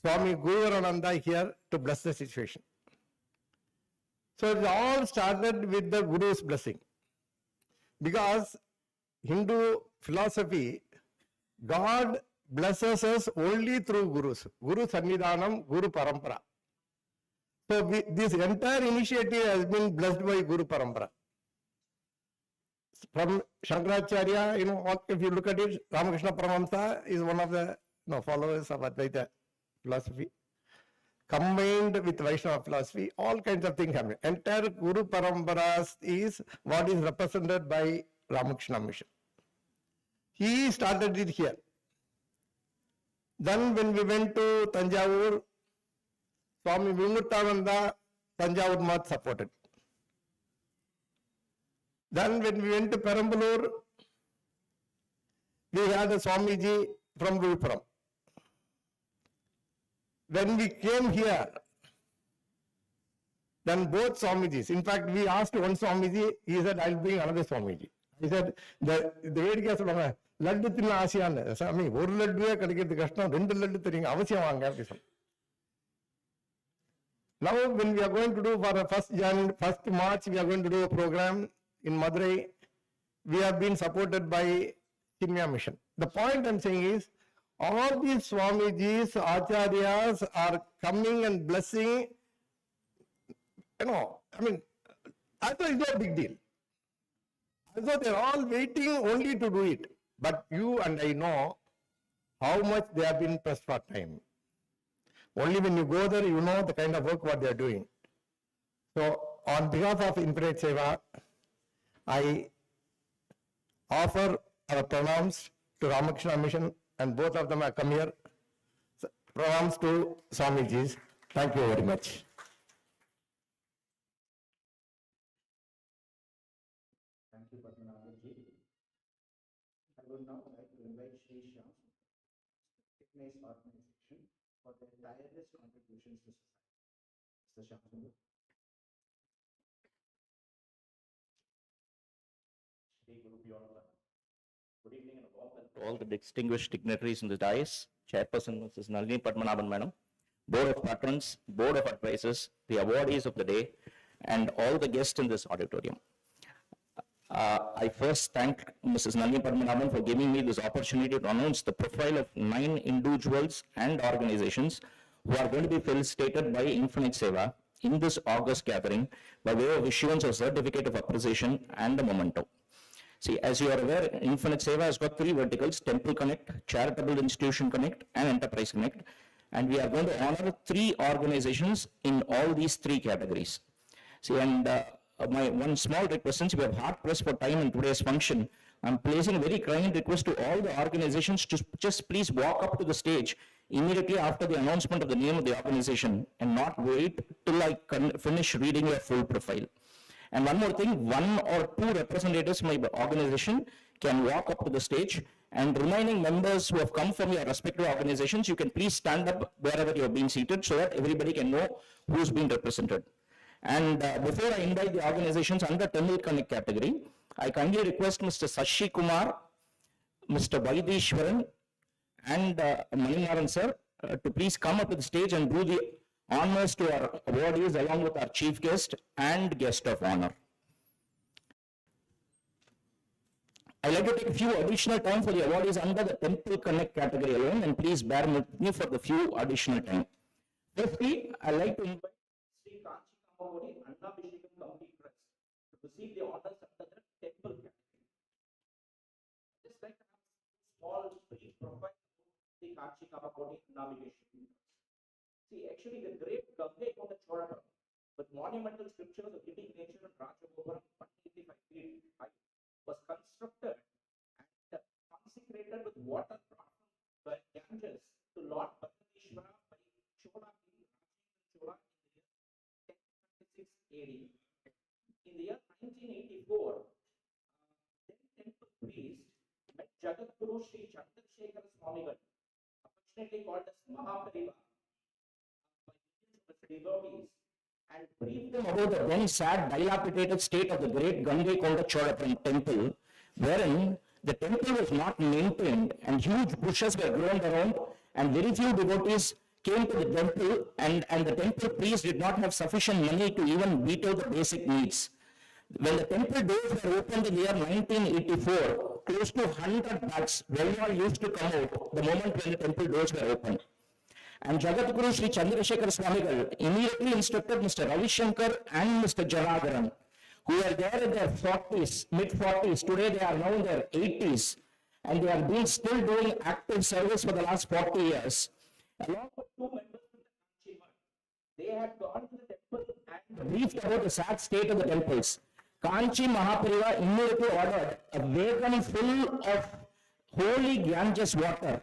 Swami Guruvarananda here to bless the situation. So it all started with the Guru's blessing. Because Hindu philosophy, God blesses us only through Gurus. Guru Sannidhanam, Guru Parampara. So this entire initiative has been blessed by Guru Parampara. From Shankaracharya, if you look at it, Ramakrishna Paramahamsa is one of the followers of Advaita philosophy. combined with Vaishnava philosophy, all kinds of things happen. Entire Guru Paramparas is what is represented by Ramakrishna Mission. He started it here. Then when we went to Tanjavur, Swami Vimurtananda, Tanjavur Math supported. Then when we went to Perambalur, we had a Swamiji from Vilupuram. When we came here, then both Swamijis, in fact, we asked one Swamiji, he said, I'll bring another Swamiji. He said, the வேடிக்கை சொல்லுவாங்க லட்டு தின்ன ஆசையான்னு சாமி ஒரு லட்டுவே கிடைக்கிறது கஷ்டம் 2 லட்டு தெரியுங்க அவசியம் வாங்க அப்படி சொன்ன. Now when we are going to do for the 1st March, we are going to do a program in Madurai. We have been supported by Chinmaya Mission. The point I'm saying is, all these Swamijis, Acharyas are coming and blessing, I mean, I thought it's not a big deal. I thought they're all waiting only to do it. But you and I know how much they have been pressed for time. Only when you go there, you know the kind of work what they are doing. So, on behalf of Infinite Seva, I offer our pranams to Ramakrishna Mission, and both of them have come here. So, pranams to Swamijis. Thank you very much. Thank you, Padmanabhanji. I would now like to invite Sri Shyam, fitness organization, for their tireless contributions to society. Mr. Shyam. Good evening and a warm welcome to all the distinguished dignitaries in the dais, Chairperson Mrs. Nalini Padmanabhan Madam, Board of Patrons, Board of Advisors, the awardees of the day, and all the guests in this auditorium. I first thank Mrs. Nalini Padmanabhan for giving me this opportunity to announce the profile of 9 individuals and organizations who are going to be felicitated by Infinite Seva in this August gathering by way of issuance of certificate of appreciation and a memento. See, as you are aware, Infinite Seva has got 3 verticals: Temple Connect, Charitable Institution Connect, and Enterprise Connect. And we are going to honor 3 organizations in all these 3 categories. See, and my one small request, since we have hard pressed for time in today's function, I'm placing a very kind request to all the organizations to just please walk up to the stage immediately after the announcement of the name of the organization and not wait till I finish reading your full profile. And one more thing, 1 or 2 representatives from my organization can walk up to the stage, and remaining members who have come from your respective organizations, you can please stand up wherever you're being seated so that everybody can know who's been represented. And before I invite the organizations under Temple Connect category, I kindly request Mr. Sashi Kumar, Mr. Vaidishwaran, and Manimaran sir to please come up to the stage and do the honors to our awardees along with our chief guest and guest of honor. I'd like to take a few additional time for the awardees under the Temple Connect category alone, and please bear with me for the few additional time. Firstly, I'd like to invite Sri Kanchi Kamavodi Annabhishekam Committee Trust to receive the honors under the Temple category. Just like to have a small brief profile of the Kanchi Kamavodi Annabhishekam. See, actually, the great Gange Konda Chorapuram, with monumental scriptures of Indic nature and Rajagopuram 185 feet high, was constructed and consecrated with water brought from Ganges to Lord Bhattishvara by Chola King Rajendra Chola in the year 1026 AD. In the year 1984, then temple priest met Jagadguru Sri Chandrasekhara Swamigal, affectionately called as Mahapariva, devotees, and briefed them about the then sad, dilapidated state of the great Gange Konda Chorapuram temple, wherein the temple was not maintained and huge bushes were grown around, and very few devotees came to the temple, and the temple priest did not have sufficient money to even meet out the basic needs. When the temple doors were opened in the year 1984, close to 100 bats very used to come out the moment when the temple doors were opened. And Jagadguru Sri Chandrasekhara Swamigal immediately instructed Mr. Ravi Shankar and Mr. Janagaran, who were there in their 40s, mid-40s, today they are now in their 80s, and they are still doing active service for the last 40 years. Along with 2 members from the Kanchi Mutt, they had gone to the temple and briefed about the sad state of the temples. Kanchi Mahapariva immediately ordered a wagon full of holy Ganges water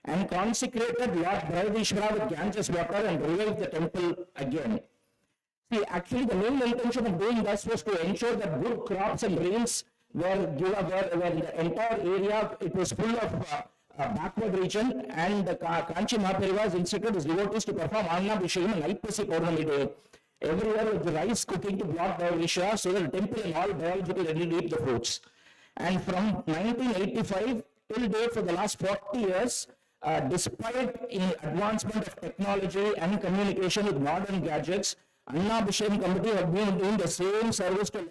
and consecrated Lord Bharadishvara with Ganges water and revived the temple again. See, actually, the main intention of doing this was to ensure that good crops and rains were given, where the entire area, it was full of backward region, and the Kanchi Mahapariva has instructed his devotees to perform Annabhishekam on Aipasi Purnami day, every year with the rice cooking to Lord Bharadishvara, so that the temple and all biologically reap the fruits. And from 1985 till date, for the last 40 years, despite in advancement of technology and communication with modern gadgets, Annabhishekam committee have been doing the same service to Lord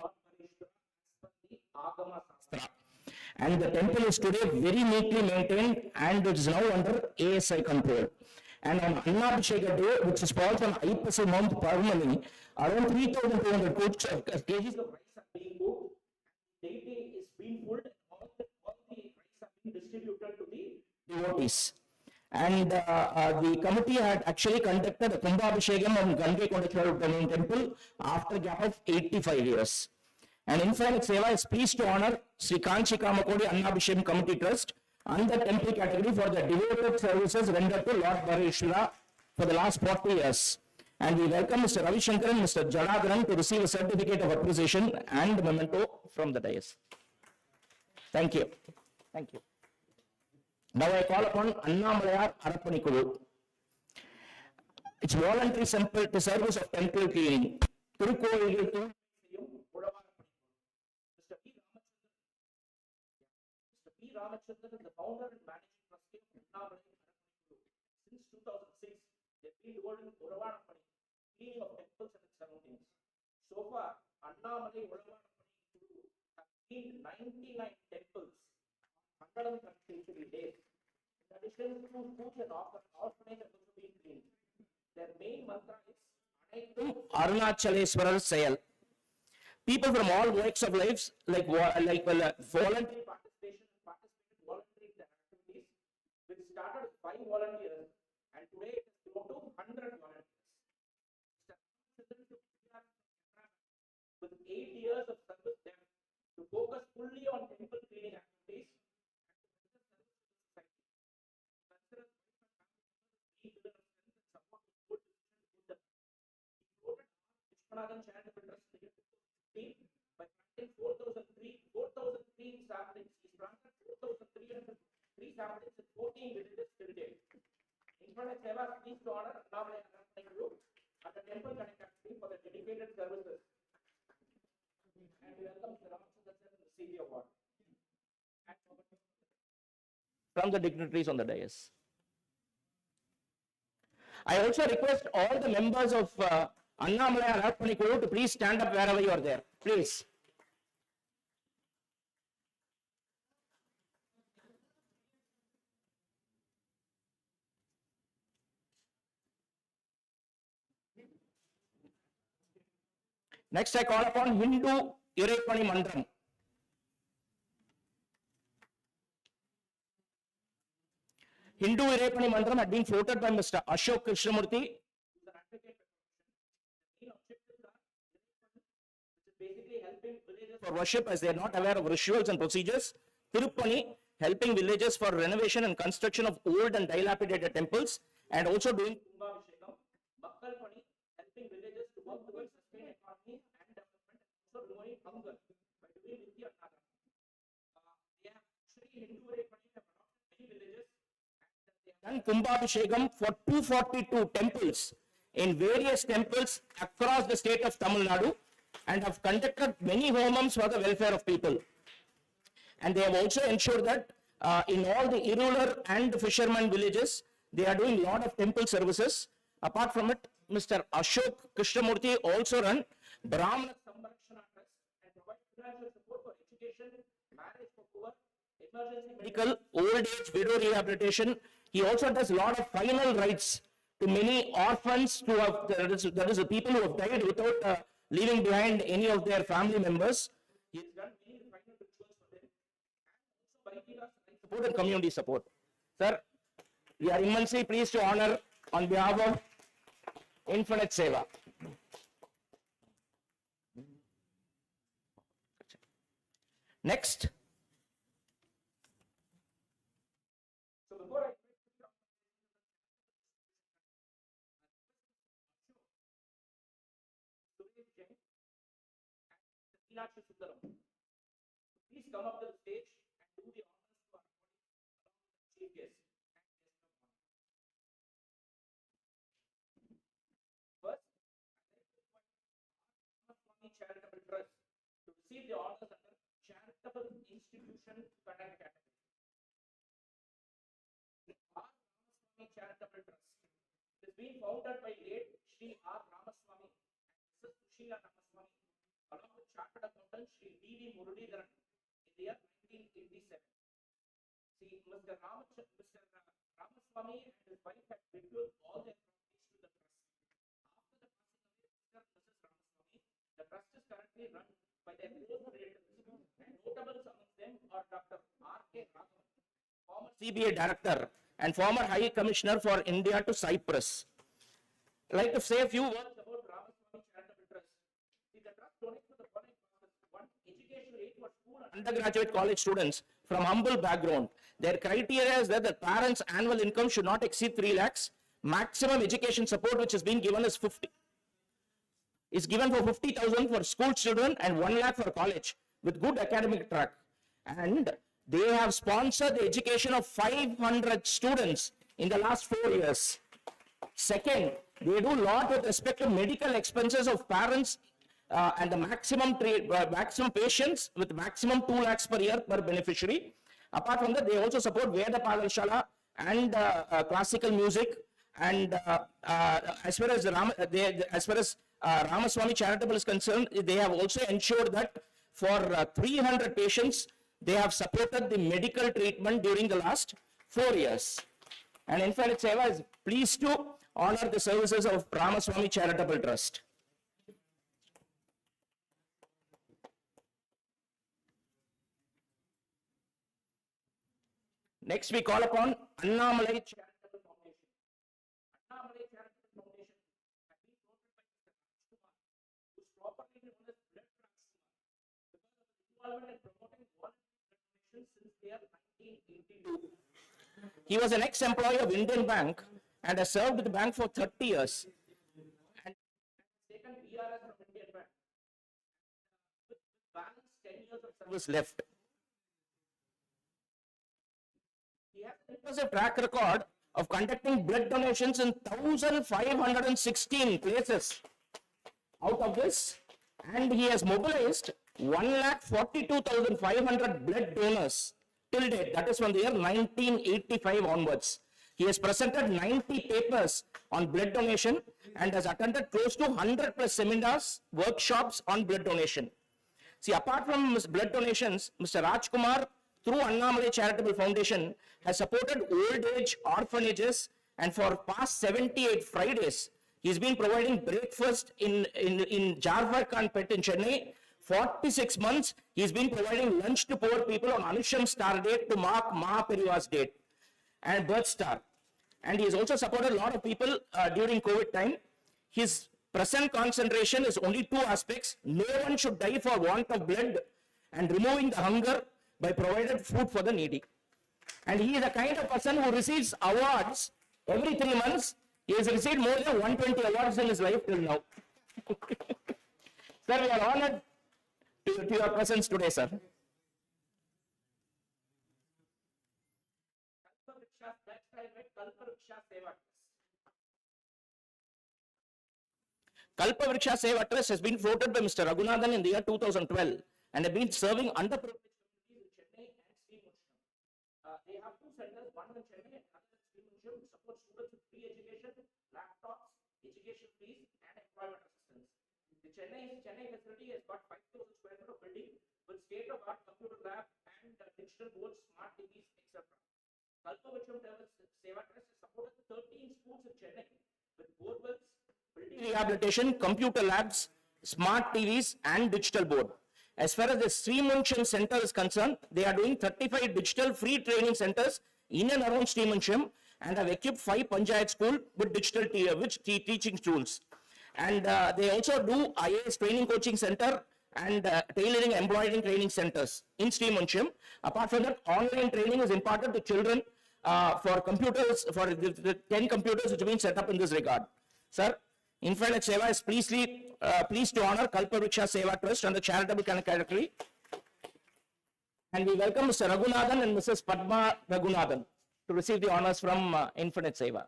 Bharadishvara. And the temple is today very neatly maintained and it is now under ASI control. And on Annabhisheka day, which is falls on Aipasi month Purnami, around 3,200 kgs of rice are being cooked. Deity is being pulled and all the rice are being distributed to the devotees. And the committee had actually conducted a Kumbhabhishekam on Gange Kondachwar temple after a gap of 85 years. And Infinite Seva is pleased to honor Sri Kanchi Kamakodi Annabhishekam Committee Trust under temple category for the devoted services rendered to Lord Bharadishvara for the last 40 years. And we welcome Mr. Ravi Shankar and Mr. Jadadharan to receive a certificate of appreciation and memento from the dais. Thank you. Thank you. Now I call upon Annamalayar Arappanikulu. It's voluntary service of temple cleaning. Tirukovilil Ramachandran, the founder and managing trustee of Annamalayar Arappanikulu. Since 2006, they've been doing Uravanappani, cleaning of temples and its surroundings. So far, Annamalayar Uravanappani have cleaned 99 temples, 133 days. In addition to schools and orphanage have also been cleaned. Their main mantra is Arunachaleswarar Sayal. People from all walks of lives, like voluntary participation, participated voluntarily in their activities, which started with 5 volunteers, and today it has grown to 100 volunteers. With 8 years of service depth to focus fully on temple cleaning activities Charitable Trust by planting 4,003 saplings. He's planted 4,303 saplings in 14 villages till date. Infinite Seva is pleased to honor Annamalayar Arappanikulu at the temple connectivity for their dedicated services. And we welcome the Ramachandran to receive the award. From the dignitaries on the dais. I also request all the members of Annamalayar Arappanikulu to please stand up wherever you are there. Please. Next, I call upon Hindu Irepani Mandram. Hindu Irepani Mandram had been floated by Mr. Ashok Krishnamurthy, who is an advocate basically helping villagers for worship as they are not aware of rituals and procedures. Tirupani, helping villagers for renovation and construction of old and dilapidated temples, and also doing Kumbhabhishekam. Bakkalpani, helping villagers to work towards sustained economy and development, and also removing hunger by doing Vidya Annadana. They have actually Hindu Irepani have adopted many villages, and they have done Kumbhabhishekam for 242 temples in various temples across the state of Tamil Nadu, and have conducted many homums for the welfare of people. And they have also ensured that in all the irregular and fishermen villages, they are doing a lot of temple services. Apart from it, Mr. Ashok Krishnamurthy also run Brahmana Samrakshana Trust and provide financial support for education, marriage for poor, emergency medical, old age, widow rehabilitation. He also does a lot of final rites to many orphans who have, that is the people who have died without leaving behind any of their family members. He has done many final rituals for them, and also by support and community support. Sir, we are immensely pleased to honor on behalf of Infinite Seva. Next. So before I please come up to the stage and do the honors to our chief guest. First, Swami Charitable Trust to receive the honors under Charitable Institution Conduct category. R. Ramaswamy Charitable Trust. It is being founded by late Shri R. Ramaswamy and Mrs. Sushila Ramaswamy along with Chartered Accountant Shri D.V. Muralidharan in the year 1987. See, Mr. Ramaswamy and his wife had bequeathed all their properties to the trust. After the passing away of Mr. and Mrs. Ramaswamy, the trust is currently run by their close relatives, and notables among them are Dr. R.K. Raghavan, former CBA Director and former High Commissioner for India to Cyprus. I'd like to say a few words about Ramaswamy Charitable Trust. See, the trust donates to the following causes. One, educational aid for school and undergraduate college students from humble background. Their criteria is that the parents' annual income should not exceed 3 lakhs. Maximum education support which is being given is 50. Is given for 50,000 for school children and 1 lakh for college with good academic track. And they have sponsored the education of 500 students in the last 4 years. Second, they do a lot with respect to medical expenses of parents and the maximum patients with maximum 2 lakhs per year per beneficiary. Apart from that, they also support Veda Pathashala and classical music. And as far as Ramaswamy Charitable is concerned, they have also ensured that for 300 patients, they have supported the medical treatment during the last 4 years. And Infinite Seva is pleased to honor the services of Ramaswamy Charitable Trust. Next, we call upon Annamalai Charitable Foundation. Annamalai Charitable Foundation has been floated by Mr. Rajkumar, who is properly known as Blood Rajkumar, because of his involvement in promoting voluntary blood donations since the year 1982. He was an ex-employee of Indian Bank and has served with the bank for 30 years. And has taken VRS from Indian Bank with balance 10 years of service left. He has an impressive track record of conducting blood donations in 1,516 places. Out of this, and he has mobilized 1,42,500 blood donors till date, that is from the year 1985 onwards. He has presented 90 papers on blood donation and has attended close to 100 plus seminars, workshops on blood donation. See, apart from blood donations, Mr. Rajkumar, through Annamalai Charitable Foundation, has supported old age orphanages, and for past 78 Fridays, he's been providing breakfast in Jarvarkan Pet in Chennai. 46 months, he's been providing lunch to poor people on Anusham Star Date to mark Mahaparivar's date and birth star. And he has also supported a lot of people during COVID time. His present concentration is only 2 aspects. No one should die for want of blood, and removing the hunger by providing food for the needy. And he is the kind of person who receives awards every 3 months. He has received more than 120 awards in his life till now. Sir, we are honored to your presence today, sir. Kalpa Vriksha Seva Trust has been floated by Mr. Raghunathan in the year 2012 and have been serving underprivileged communities in Chennai and Srimuncham. They have 2 centers, one in Chennai and another in Srimuncham, to support students with free education, laptops, education fees, and employment assistance. The Chennai facility has got 5,000 square feet of building with state-of-art computer lab and digital boards, smart TVs, etc. Kalpa Vriksha Seva Trust has supported 13 schools in Chennai with borewells, building rehabilitation, computer labs, smart TVs, and digital board. As far as the Srimuncham Center is concerned, they are doing 35 digital free training centers in and around Srimuncham and have equipped 5 panchayat schools with digital teaching tools. And they also do IAS training coaching center and tailoring embroidering training centers in Srimuncham. Apart from that, online training is imparted to children for computers, for the 10 computers which have been set up in this regard. Sir, Infinite Seva is pleased to honor Kalpavriksha Seva Trust and the charitable category. And we welcome Mr. Raghunathan and Mrs. Padma Raghunathan to receive the honors from Infinite Seva.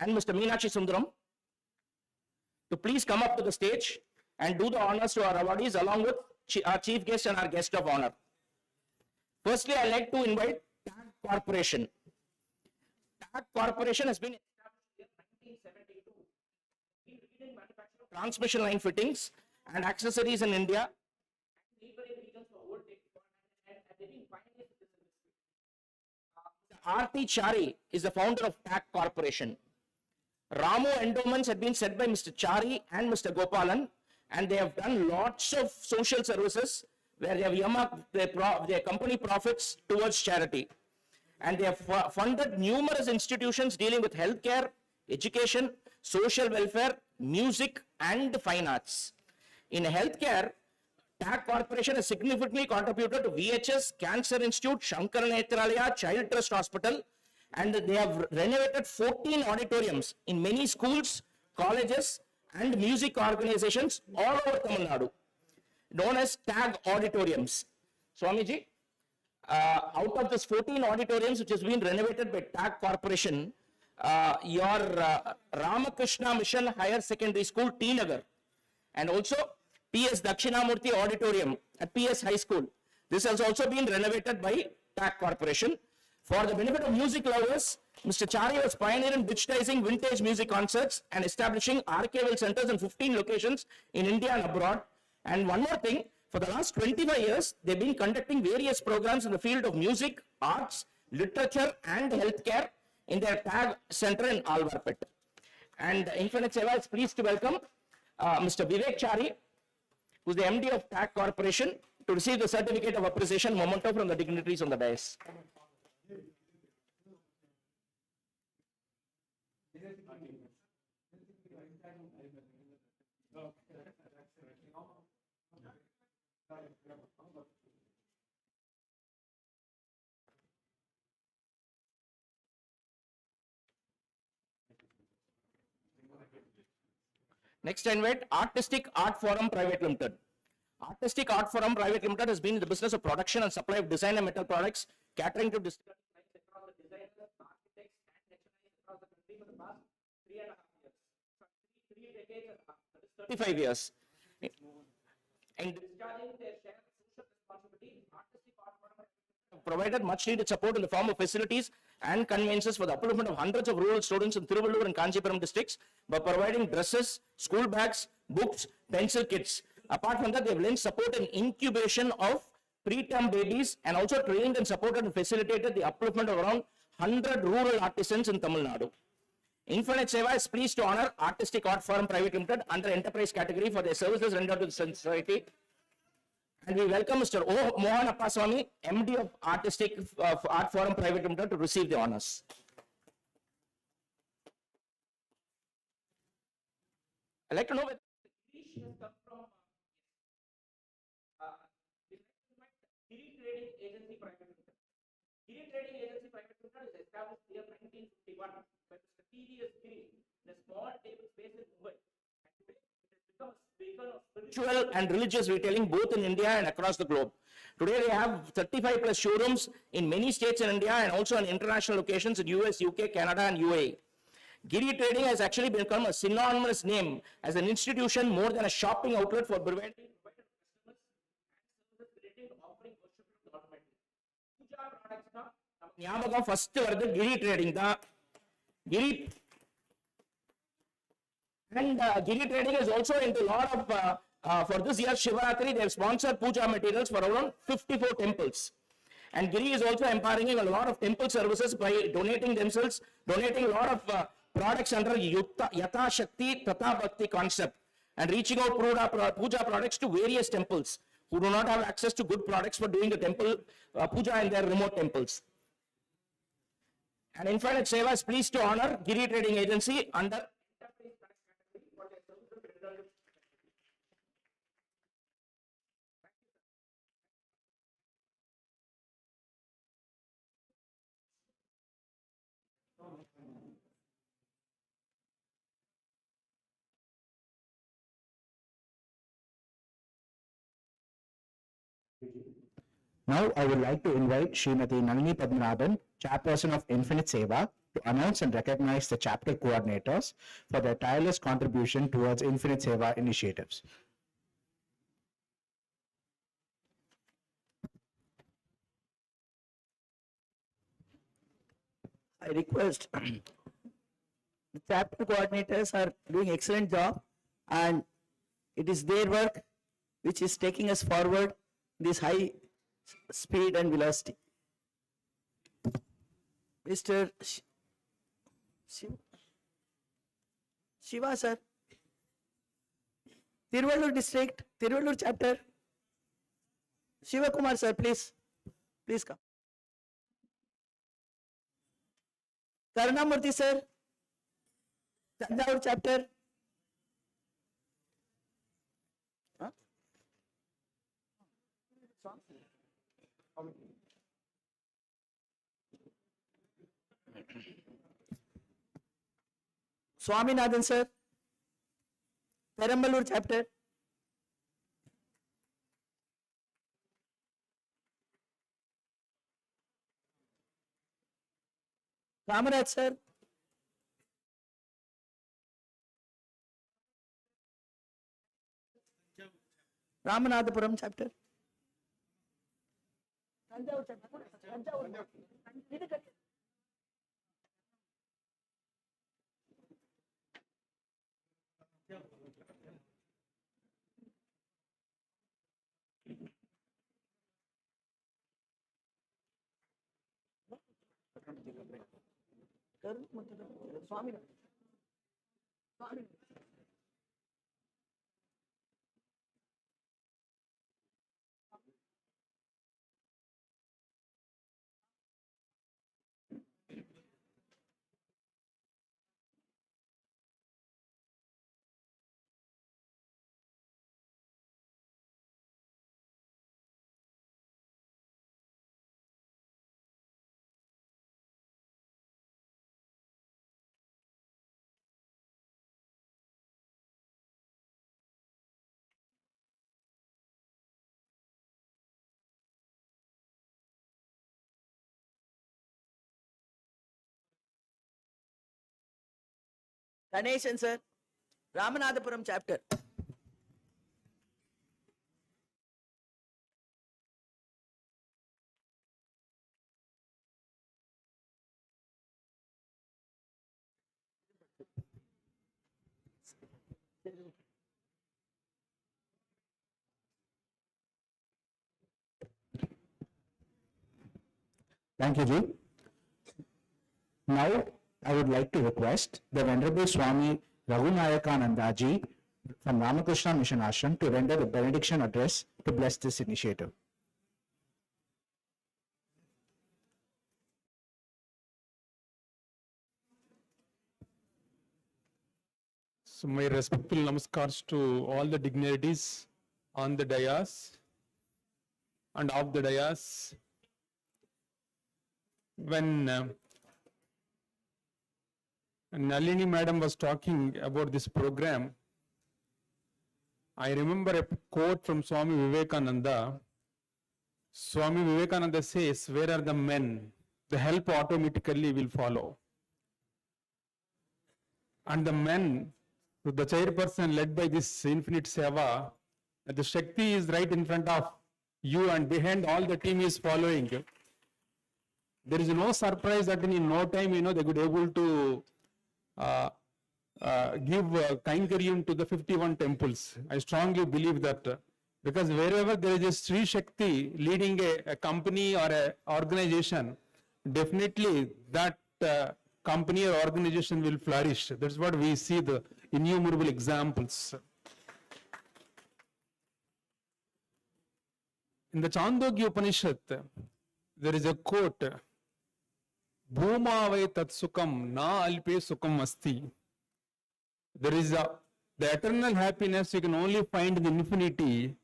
And Mr. Meenakshi Sundaram to please come up to the stage and do the honors to our awardees along with our chief guest and our guest of honor. Firstly, I'd like to invite TAG Corporation. TAG Corporation has been established in 1972. Been leading manufacturing of transmission line fittings and accessories in India and neighboring regions for voltage and they've been pioneers in this industry. R.T. Chari is the founder of TAG Corporation. Ramu endowments had been set by Mr. Chari and Mr. Gopalan, and they have done lots of social services where they have earmarked their company profits towards charity. And they have funded numerous institutions dealing with healthcare, education, social welfare, music, and fine arts. In healthcare, TAG Corporation has significantly contributed to VHS, Cancer Institute, Shankara Netralaya, Child Trust Hospital, and they have renovated 14 auditoriums in many schools, colleges, and music organizations all over Tamil Nadu, known as TAG auditoriums. Swamiji, out of this 14 auditoriums which has been renovated by TAG Corporation, your Ramakrishna Mission Higher Secondary School, T Nagar, and also PS Dakshinamurthy Auditorium at PS High School. This has also been renovated by TAG Corporation. For the benefit of music lovers, Mr. Chari was pioneer in digitizing vintage music concerts and establishing archival centers in 15 locations in India and abroad. And one more thing, for the last 25 years, they've been conducting various programs in the field of music, arts, literature, and healthcare in their TAG center in Alvarpet. And Infinite Seva is pleased to welcome Mr. Vivek Chari, who is the MD of TAG Corporation, to receive the certificate of appreciation memento from the dignitaries on the dais. Next, I invite Artistic Art Forum Private Limited. Artistic Art Forum Private Limited has been in the business of production and supply of design and metal products, catering to distilleries across the designers, architects, and lecturers across the country for the past 3.5 years. 3 decades, that is 35 years. In discharging their share of social responsibility, Artistic Art Forum have provided much needed support in the form of facilities and conveyances for the upliftment of hundreds of rural students in Tiruvallur and Kanchipuram districts by providing dresses, school bags, books, pencil kits. Apart from that, they have lent support in incubation of preterm babies and also trained and supported and facilitated the upliftment of around 100 rural artisans in Tamil Nadu. Infinite Seva is pleased to honor Artistic Art Forum Private Limited under enterprise category for their services rendered to the society. And we welcome Mr. O. Mohan Appaswamy, MD of Artistic Art Forum Private Limited, to receive the honors. I'd like to know whether English has come from Giri Trading Agency Private Limited. Giri Trading Agency Private Limited is established in 1951 by Mr. T.D.S. Giri in a small table space in Mumbai. And today it has become a beacon of spiritual and religious retailing both in India and across the globe. Today they have 35 plus showrooms in many states in India and also in international locations in US, UK, Canada, and UAE. Giri Trading has actually become a synonymous name as an institution more than a shopping outlet for providing customers and services relating to offering worship to God Almighty. Puja products na ஞாபகம் first வருது Giri Trading தான். Giri And Giri Trading is also into a lot of, for this year Shivaratri, they have sponsored puja materials for around 54 temples. And Giri is also empowering a lot of temple services by donating themselves, donating a lot of products under Yatha Shakti Tata Bhakti concept and reaching out puja products to various temples who do not have access to good products for doing the temple puja in their remote temples. And Infinite Seva is pleased to honor Giri Trading Agency under Now, I would like to invite Srimati Nalini Padmanabhan, Chairperson of Infinite Seva, to announce and recognize the chapter coordinators for their tireless contribution towards Infinite Seva initiatives. I request the chapter coordinators are doing excellent job, and it is their work which is taking us forward this high speed and velocity. Mr. Shiva sir, Tiruvallur district, Tiruvallur chapter. Shiva Kumar sir, please come. Karunamurthy sir, Tanjavur chapter. Huh? Swaminathan sir, Perambalur chapter. Kamaraj sir. Ramanathapuram chapter. Tanjavur chapter. Tanjavur. Swami. Ganeshan sir, Ramanathapuram chapter. Thank you, Ji. Now, I would like to request the Venerable Swami Raghunayakananda Ji from Ramakrishna Mission Ashram to render the benediction address to bless this initiative. So my respectful namaskars to all the dignitaries on the dais and off the dais. When Nalini madam was talking about this program, I remember a quote from Swami Vivekananda. Swami Vivekananda says, "Where are the men? The help automatically will follow." And the men, the chairperson led by this Infinite Seva, the Shakti is right in front of you and behind all the team is following. There is no surprise that in no time, they could able to give kainkariam to the 51 temples. I strongly believe that because wherever there is a Sri Shakti leading a company or a organization, definitely that company or organization will flourish. That's what we see the innumerable examples. In the Chandogya Upanishad, there is a quote, Bhuma vai tat sukam na alpe sukam asti. There is the eternal happiness you can only find in the infinity.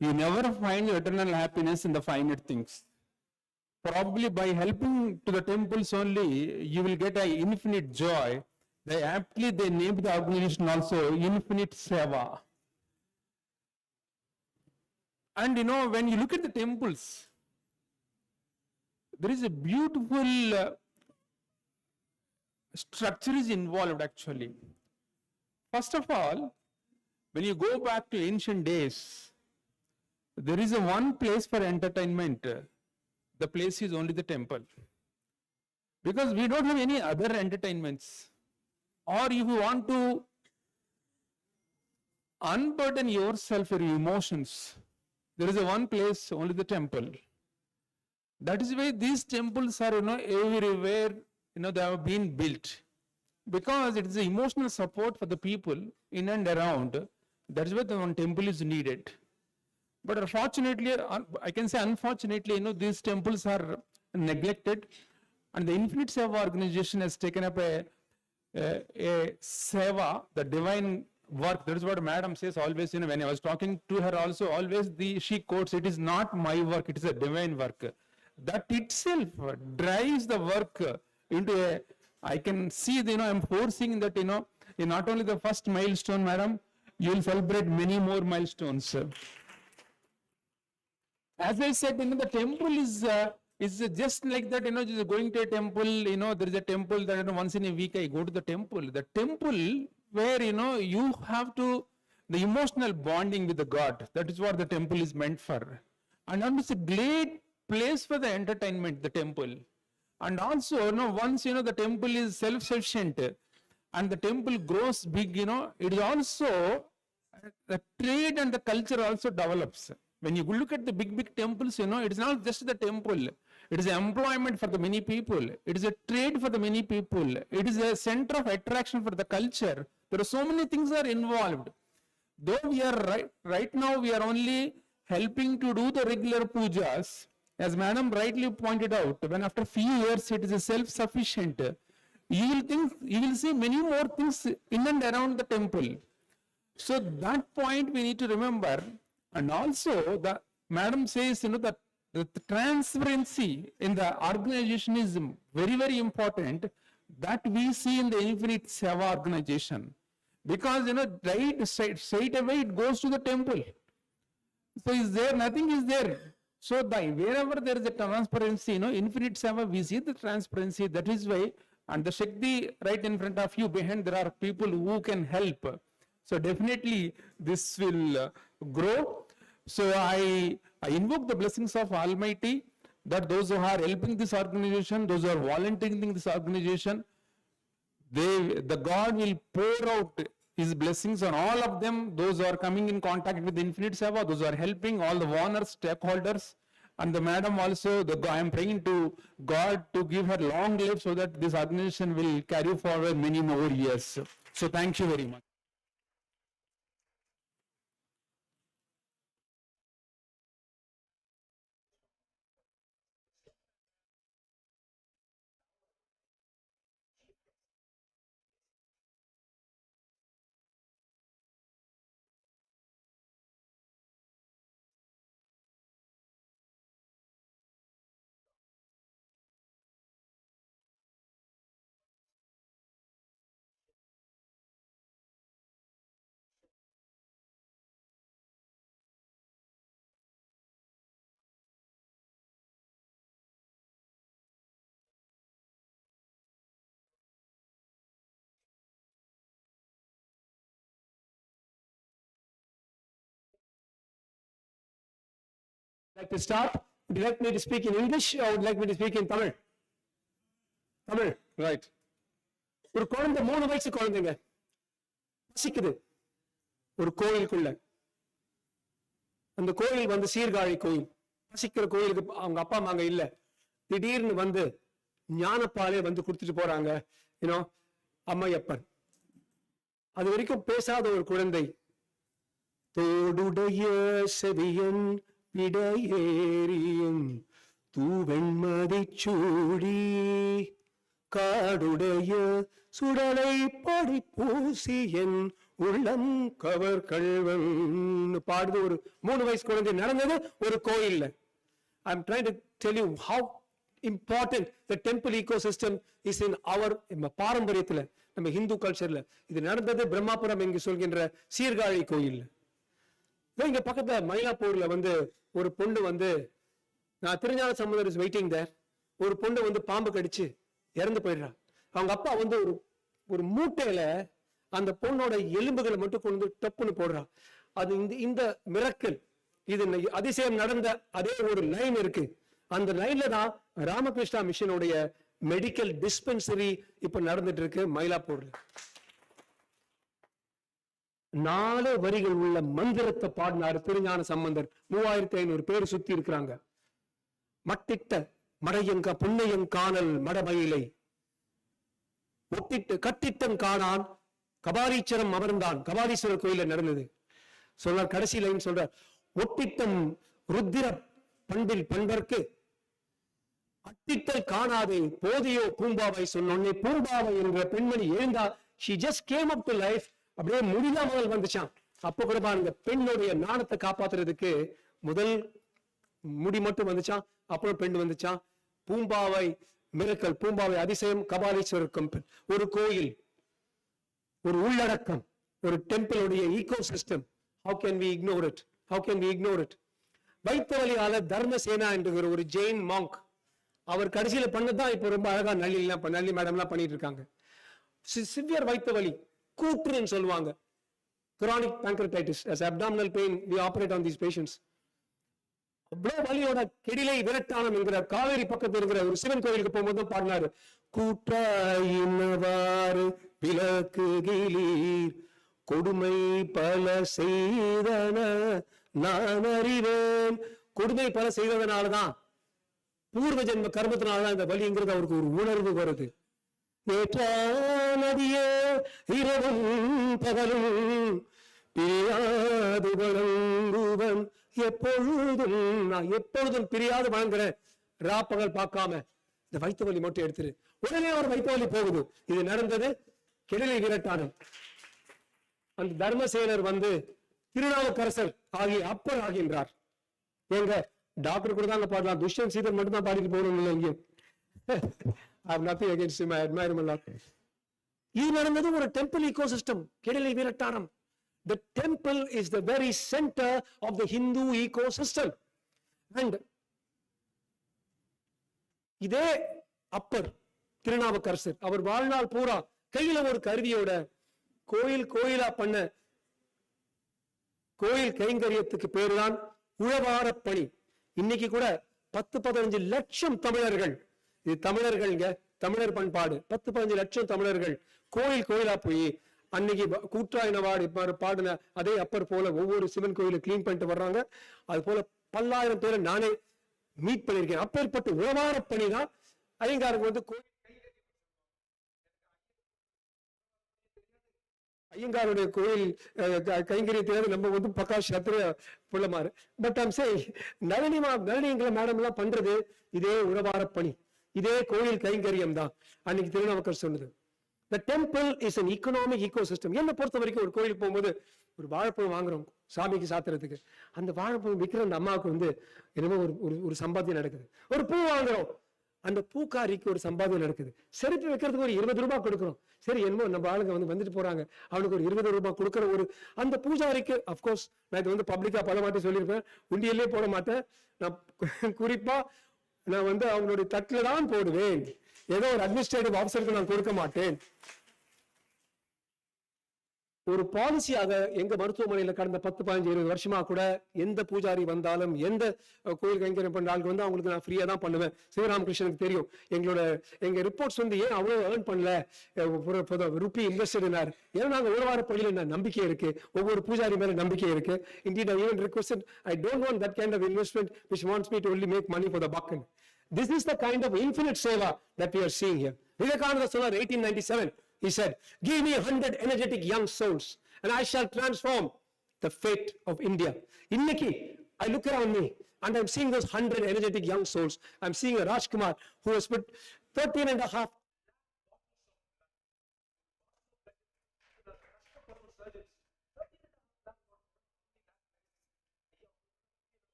You never find the eternal happiness in the finite things. Probably by helping to the temples only, you will get an infinite joy. They named the organization also Infinite Seva. And when you look at the temples, there is a beautiful structure is involved actually. First of all, when you go back to ancient days, there is one place for entertainment. The place is only the temple. Because we don't have any other entertainments. Or if you want to unburden yourself or your emotions, there is one place, only the temple. That is why these temples are, everywhere, they have been built. Because it is the emotional support for the people in and around. That is why the one temple is needed. But unfortunately, I can say unfortunately, these temples are neglected, and the Infinite Seva organization has taken up a Seva, the divine work. That is what Madam says always, when I was talking to her also, always she quotes, it is not my work, it is a divine work. That itself drives the work into I can see, I'm foreseeing that, in not only the first milestone, Madam, you will celebrate many more milestones. As I said, the temple is just like that, just going to a temple, there is a temple that once in a week I go to the temple. The temple where, you have to, the emotional bonding with the God, that is what the temple is meant for. And it's a great place for the entertainment, the temple. And also, once, the temple is self-sufficient and the temple grows big, it is also, the trade and the culture also develops. When you look at the big temples, it is not just the temple. It is employment for the many people. It is a trade for the many people. It is a center of attraction for the culture. There are so many things are involved. Though we are right now, we are only helping to do the regular pujas. As Madam rightly pointed out, when after few years it is self-sufficient, you will see many more things in and around the temple. So that point we need to remember. And also, the Madam says, that the transparency in the organization is very, very important. That we see in the Infinite Seva organization. Because, straight away it goes to the temple. So is there, nothing is there. So wherever there is a transparency, Infinite Seva, we see the transparency. That is why, and the Shakti right in front of you, behind there are people who can help. So definitely this will grow. So I invoke the blessings of Almighty that those who are helping this organization, those who are volunteering this organization, the God will pour out His blessings on all of them, those who are coming in contact with the Infinite Seva, those who are helping, all the owners, stakeholders, and the Madam also, I am praying to God to give her long life so that this organization will carry forward many more years. So thank you very much. Like to start? Would you like me to speak in English or would you like me to speak in Tamil? Tamil. Right. ஒரு குழந்தை 3 வயசு குழந்தைங்க பசிக்குது ஒரு கோயிலுக்குள்ள. அந்த கோயில் வந்து சீர்காழி கோயில். பசிக்கிற கோயிலுக்கு அவங்க அப்பா அம்மா அங்க இல்ல. திடீர்னு வந்து ஞானப்பாலே வந்து கொடுத்துட்டு போறாங்க. யூனோ அம்மையப்பன். அது வரைக்கும் பேசாத ஒரு குழந்தை, தோடுடைய செவியன் விடையேறியும் தூவெண்மதி சூடி காடுடைய சுடலை படி பூசியன் உள்ளம் கவர் கல்வன் பாடுது ஒரு 3 வயசு குழந்தை. நடந்தது ஒரு கோயில்ல. I'm trying to tell you how important the temple ecosystem is in our பாரம்பரியத்துல, நம்ம ஹிந்து கல்ச்சர்ல. இது நடந்தது பிரம்மாபுரம் என்று சொல்கின்ற சீர்காழி கோயில்ல. இங்க பக்கத்துல மயிலாப்பூர்ல வந்து ஒரு பொண்ணு வந்து, நான் திருஞான சம்பந்தர் இஸ் வெயிட்டிங் தேர், ஒரு பொண்ணு வந்து பாம்பு கடிச்சு இறந்து போயிடுறா. அவங்க அப்பா வந்து ஒரு மூட்டையில அந்த பொண்ணோட எலும்புகளை மட்டும் கொண்டு டப்புன்னு போடுறா. அது இந்த மிரக்கல், இது அதிசயம் நடந்த அதே ஒரு லைன் இருக்கு. அந்த லைன்ல தான் ராமகிருஷ்ணா மிஷனுடைய மெடிக்கல் டிஸ்பென்சரி இப்ப நடந்துட்டு இருக்கு மயிலாப்பூர்ல. 4 வரிகள் உள்ள மந்திரத்தை பாடினாரு திருஞான சம்பந்தர். 3500 பேர் சுத்தி இருக்கிறாங்க. மட்டிட்ட மடையங்க புண்ணையங் காணல் மடமயிலை ஒட்டிட்டு கட்டிட்டம் காணான் கபாலீச்சரம் அமர்ந்தான். கபாலீஸ்வரர் கோயில நடந்தது. சொல்றார் கடைசி லைன் சொல்றார், ஒட்டிட்டம் ருத்திர பண்பில் பண்பர்க்கு அட்டிட்டல் காணாதே போதையோ பூம்பாவை சொன்னோன்னே பூம்பாவை என்ற பெண்மணி எழுந்தா. she just came up to life. அப்படியே முடியாமல் வந்துச்சான். அப்ப கூட பாருங்க, பெண்ணுடைய நாணத்தை காப்பாத்துறதுக்கு முதல் முடி மட்டும் வந்துச்சான், அப்புறம் பெண் வந்துச்சான். பூம்பாவை மிரக்கல், பூம்பாவை அதிசயம், கபாலீஸ்வரர் கம்பெனி, ஒரு கோயில், ஒரு உள்ளடக்கம், ஒரு டெம்பிளுடைய ecosystem. How can we ignore it? How can we ignore it? வைத்தவழியால தர்மசேனா என்கிற ஒரு ஜெயின் மாங்க், அவர் கடைசியில பண்ணதான் இப்ப ரொம்ப அழகா நல்லி மேடம் எல்லாம் பண்ணிட்டு இருக்காங்க. சிவியர் வைத்த வலி, கூற்றுன்னு சொல்லுவாங்க. chronic pancreatitis as abdominal pain, we operate on these patients. அவ்வளவு வலியோட கெடிலை விரட்டானம் என்கிற காவேரி பக்கத்தில் இருக்கிற ஒரு சிவன் கோயிலுக்கு போகும்போது பாடினாரு, கூற்றாயினவாறு விளக்குகிலீர் கொடுமை பல செய்தன நான் அறிவேன். கொடுமை பல செய்ததனாலதான், பூர்வ ஜென்ம கர்மத்தினாலதான் இந்த வலிங்கிறது அவருக்கு ஒரு உணர்வு வருது. நதியே இரவும் பகலும் பிரியாது வழங்குவன் எப்பொழுதும், நான் எப்பொழுதும் பிரியாது வழங்குறேன், ராப்பகல் பார்க்காம. இந்த வைத்த வலி மட்டும் எடுத்துரு. உடனே ஒரு வைத்த வலி போகுது. இது நடந்தது கெடிலை விரட்டானம். அந்த தர்மசேனர் வந்து திருநாவுக்கரசர் ஆகிய அப்பர் ஆகின்றார். எங்க டாக்டர் கூட தாங்க பாடலாம், துஷ்யந்த் சீதர் மட்டும் தான் பாடிட்டு போகணும் இல்லை இங்கே. I have nothing against him, I admire him a lot. இது நடந்தது ஒரு temple ecosystem, கெடிலை விரட்டானம். The temple is the very center of the Hindu ecosystem. And இதே அப்பர் திருநாவுக்கரசர் அவர் வாழ்நாள் பூரா கையில ஒரு கருவியோட கோயிலா பண்ண கோயில் கைங்கரியத்துக்கு பேருதான் உழவார பணி. இன்னைக்கு கூட 10-15 லட்சம் தமிழர்கள், இது தமிழர்கள்ங்க, தமிழர் பண்பாடு, 10-15 லட்சம் தமிழர்கள் கோயிலா போய் அன்னைக்கு கூற்றாயினவாடு பாடின அதே அப்பர் போல ஒவ்வொரு சிவன் கோயில கிளீன் பண்ணிட்டு வர்றாங்க. அது போல பல்லாயிரம் பேரை நானே மீட் பண்ணிருக்கேன். அப்பேற்பட்ட உழவார பணி தான் ஐயங்காருக்கு வந்து ஐயங்காருடைய கோயில் கைங்கரியத்தில நம்ம வந்து பக்கா சத்திர புள்ளமாறு. பட் ஐம் சேயிங் நளினிங்கிற மேடம் எல்லாம் பண்றது இதே உழவார பணி, இதே கோயில் கைங்கரியம் தான். அன்னைக்கு திருநாவுக்கர் சொன்னது. The temple is an economic ecosystem. என்னை பொறுத்த வரைக்கும் ஒரு கோயிலுக்கு போகும்போது ஒரு வாழைப்பழம் வாங்குறோம் சாமிக்கு சாத்துறதுக்கு, அந்த வாழைப்பழம் விற்கிற அந்த அம்மாவுக்கு வந்து என்னமோ ஒரு சம்பாத்தியம் நடக்குது. ஒரு பூ வாங்குறோம், அந்த பூக்காரிக்கு ஒரு சம்பாத்தியம் நடக்குது. செருப்பு வைக்கிறதுக்கு ஒரு 20 ரூபாய் கொடுக்குறோம். சரி, என்னமோ நம்ம ஆளுங்க வந்துட்டு போறாங்க, அவனுக்கு ஒரு 20 ரூபாய் கொடுக்குற ஒரு அந்த பூஜாரிக்கு. அப்கோர்ஸ் நான் இது வந்து பப்ளிக்கா பல மாட்டி சொல்லியிருப்பேன், உண்டியல்லே போட மாட்டேன். நான் குறிப்பா நான் வந்து அவங்களுடைய தட்டுல தான் போடுவேன். ஏதோ ஒரு அட்மினிஸ்ட்ரேட்டிவ் ஆஃபீஸருக்கு நான் கொடுக்க மாட்டேன். ஒரு பாலிசியாக எங்க மருத்துவமனையில கடந்த 10-15-20 வருஷமா கூட எந்த பூஜாரி வந்தாலும் எந்த கோயில் கைங்கரியம் பண்ற ஆளுக்கு வந்து அவங்களுக்கு நான் ஃப்ரீயா தான் பண்ணுவேன். சிவராமகிருஷ்ணனுக்கு தெரியும் எங்க ரிப்போர்ட்ஸ் வந்து ஏன் அவ்வளவு ஏர்ன் பண்ணல ருப்பி இன்வெஸ்டட். ஏன்னா நாங்க உழவார பள்ளியில நம்பிக்கை இருக்கு, ஒவ்வொரு பூஜாரி மேல நம்பிக்கை இருக்கு. Indeed, I even requested, I don't want that kind of investment which wants me to only make money for the buck. This is the kind of infinite seva that we are seeing here. Vivekananda Solar 1897, he said, give me 100 energetic young souls and I shall transform the fate of India. Inniki, I look around me and I'm seeing those 100 energetic young souls. I'm seeing a Rajkumar who has put 13.5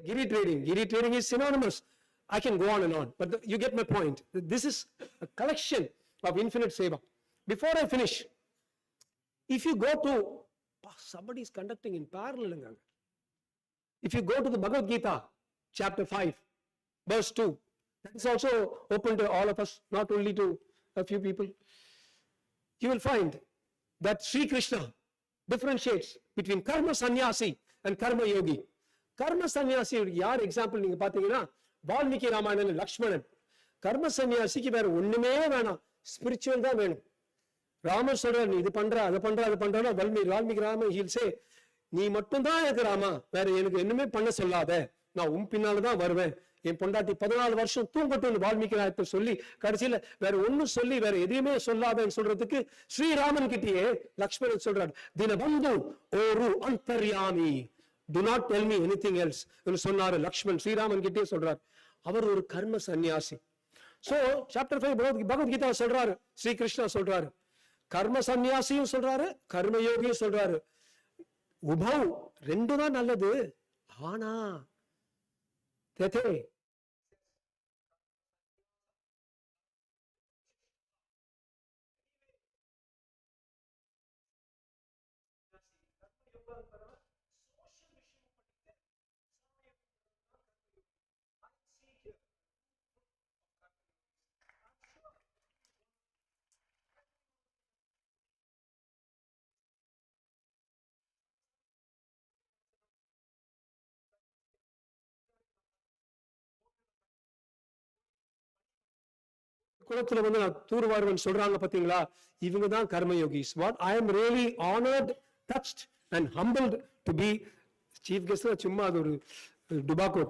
Giri trading is synonymous. I can go on and on, but you get my point. This is a collection of infinite seva. Before I finish, if you go to, somebody is conducting in parallel. If you go to the Bhagavad Gita, chapter 5, verse 2, that is also open to all of us, not only to a few people. You will find that Sri Krishna differentiates between karma sannyasi and karma yogi. கர்ம சன்னியாசி யார் example நீங்க பாத்தீங்கன்னா வால்மீகி ராமாயணன் லக்ஷ்மணன். கர்ம சன்னியாசிக்கு வேற ஒண்ணுமே வேணாம், spiritual தான் வேணும். ராமர் சொல்றார் நீ இது பண்ற அதை பண்ற அதை பண்றா, வால்மீகி ராம ஹீல்ஸே நீ மட்டும்தான் எனக்கு ராமா, வேற எனக்கு என்னமே பண்ண சொல்லாத, நான் உன் பின்னால்தான் வருவேன். என் பொண்டாட்டி 14 வருஷம் தூங்கட்டும் வால்மீகி ராயத்தை சொல்லி கடைசியில வேற ஒன்னும் சொல்லி வேற எதையுமே சொல்லாதன்னு சொல்றதுக்கு ஸ்ரீராமன் கிட்டேயே லக்ஷ்மணன் சொல்றாரு, தினபந்து ஓரு அந்தர்யாமி, do not tell me anything else என்று சொன்னாரு லக்ஷ்மண். ஸ்ரீராமன் கிட்டே சொல்றார், அவர் ஒரு கர்ம சன்னியாசி. சோ சாப்டர் 5 பகவத் கீதா சொல்றாரு, ஸ்ரீ கிருஷ்ணா சொல்றாரு, கர்ம சன்னியாசியும் சொல்றாரு, கர்மயோகியும் சொல்றாரு. உபவ் ரெண்டும் தான் நல்லது, ஆனா தேதே குலத்துல வந்து நான் தூர்வாருவன் சொல்றாங்க பாத்தீங்களா, இவங்க தான் karmayogis. What I am really honoured, touched and humbled to be chief guest. சும்மா அது ஒரு tobacco.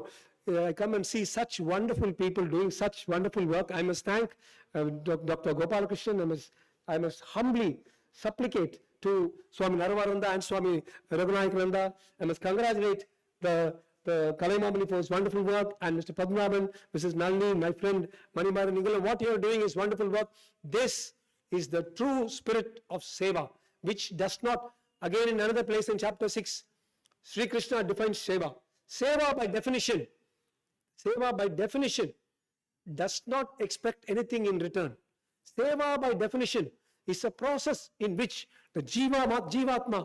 I come and see such wonderful people doing such wonderful work. I must thank Dr. Gopalakrishnan. I must humbly supplicate to Swami Naravaranda and Swami Raghunayakananda. I must congratulate the Kalaimamani for his wonderful work, and Mr. Padmanabhan, Mrs. Nalini, my friend Manimaran Ningala. What you are doing is wonderful work. This is the true spirit of Seva, which does not, again in another place in chapter 6, Sri Krishna defines Seva. Seva by definition does not expect anything in return. Seva by definition is a process in which the Jivatma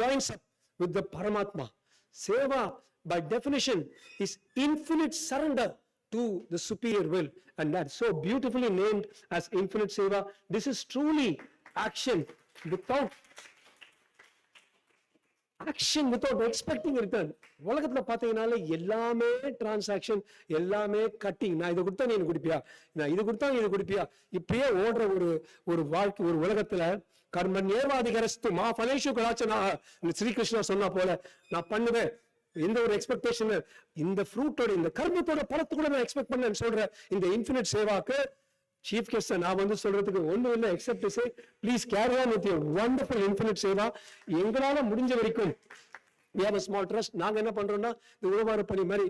joins up with the Paramatma. Seva by definition is infinite surrender to the superior will, and that's so beautifully named as infinite seva. This is truly action without expecting return. உலகத்துல பாத்தீங்கன்னாலே எல்லாமே transaction, எல்லாமே cutting. நான் இதை கொடுத்தா நீ குடிப்பியா, நான் இது கொடுத்தா நீ குடிப்பியா, இப்படியே ஓடுற ஒரு வாழ்க்கை ஒரு உலகத்துல. கர்மண்யேவாதிகரஸ்து மா பலேஷு கலாச்சனா, ஸ்ரீகிருஷ்ணா சொன்னா போல நான் பண்ணுவேன், எந்த ஒரு எக்ஸ்பெக்டேஷன், இந்த ஃப்ரூட்டோட இந்த கர்மத்தோட பழத்து கூட நான் எக்ஸ்பெக்ட் பண்ணேன்னு சொல்ற இந்த இன்ஃபினிட் சேவாக்கு சீஃப் கெஸ்ட் நான் வந்து சொல்றதுக்கு ஒண்ணும் இல்லை, accept say please carry on with your wonderful infinite Seva. எங்களால முடிஞ்ச வரைக்கும் we have a small trust. நாங்க என்ன பண்றோம்னா இந்த உழவார பணி மாதிரி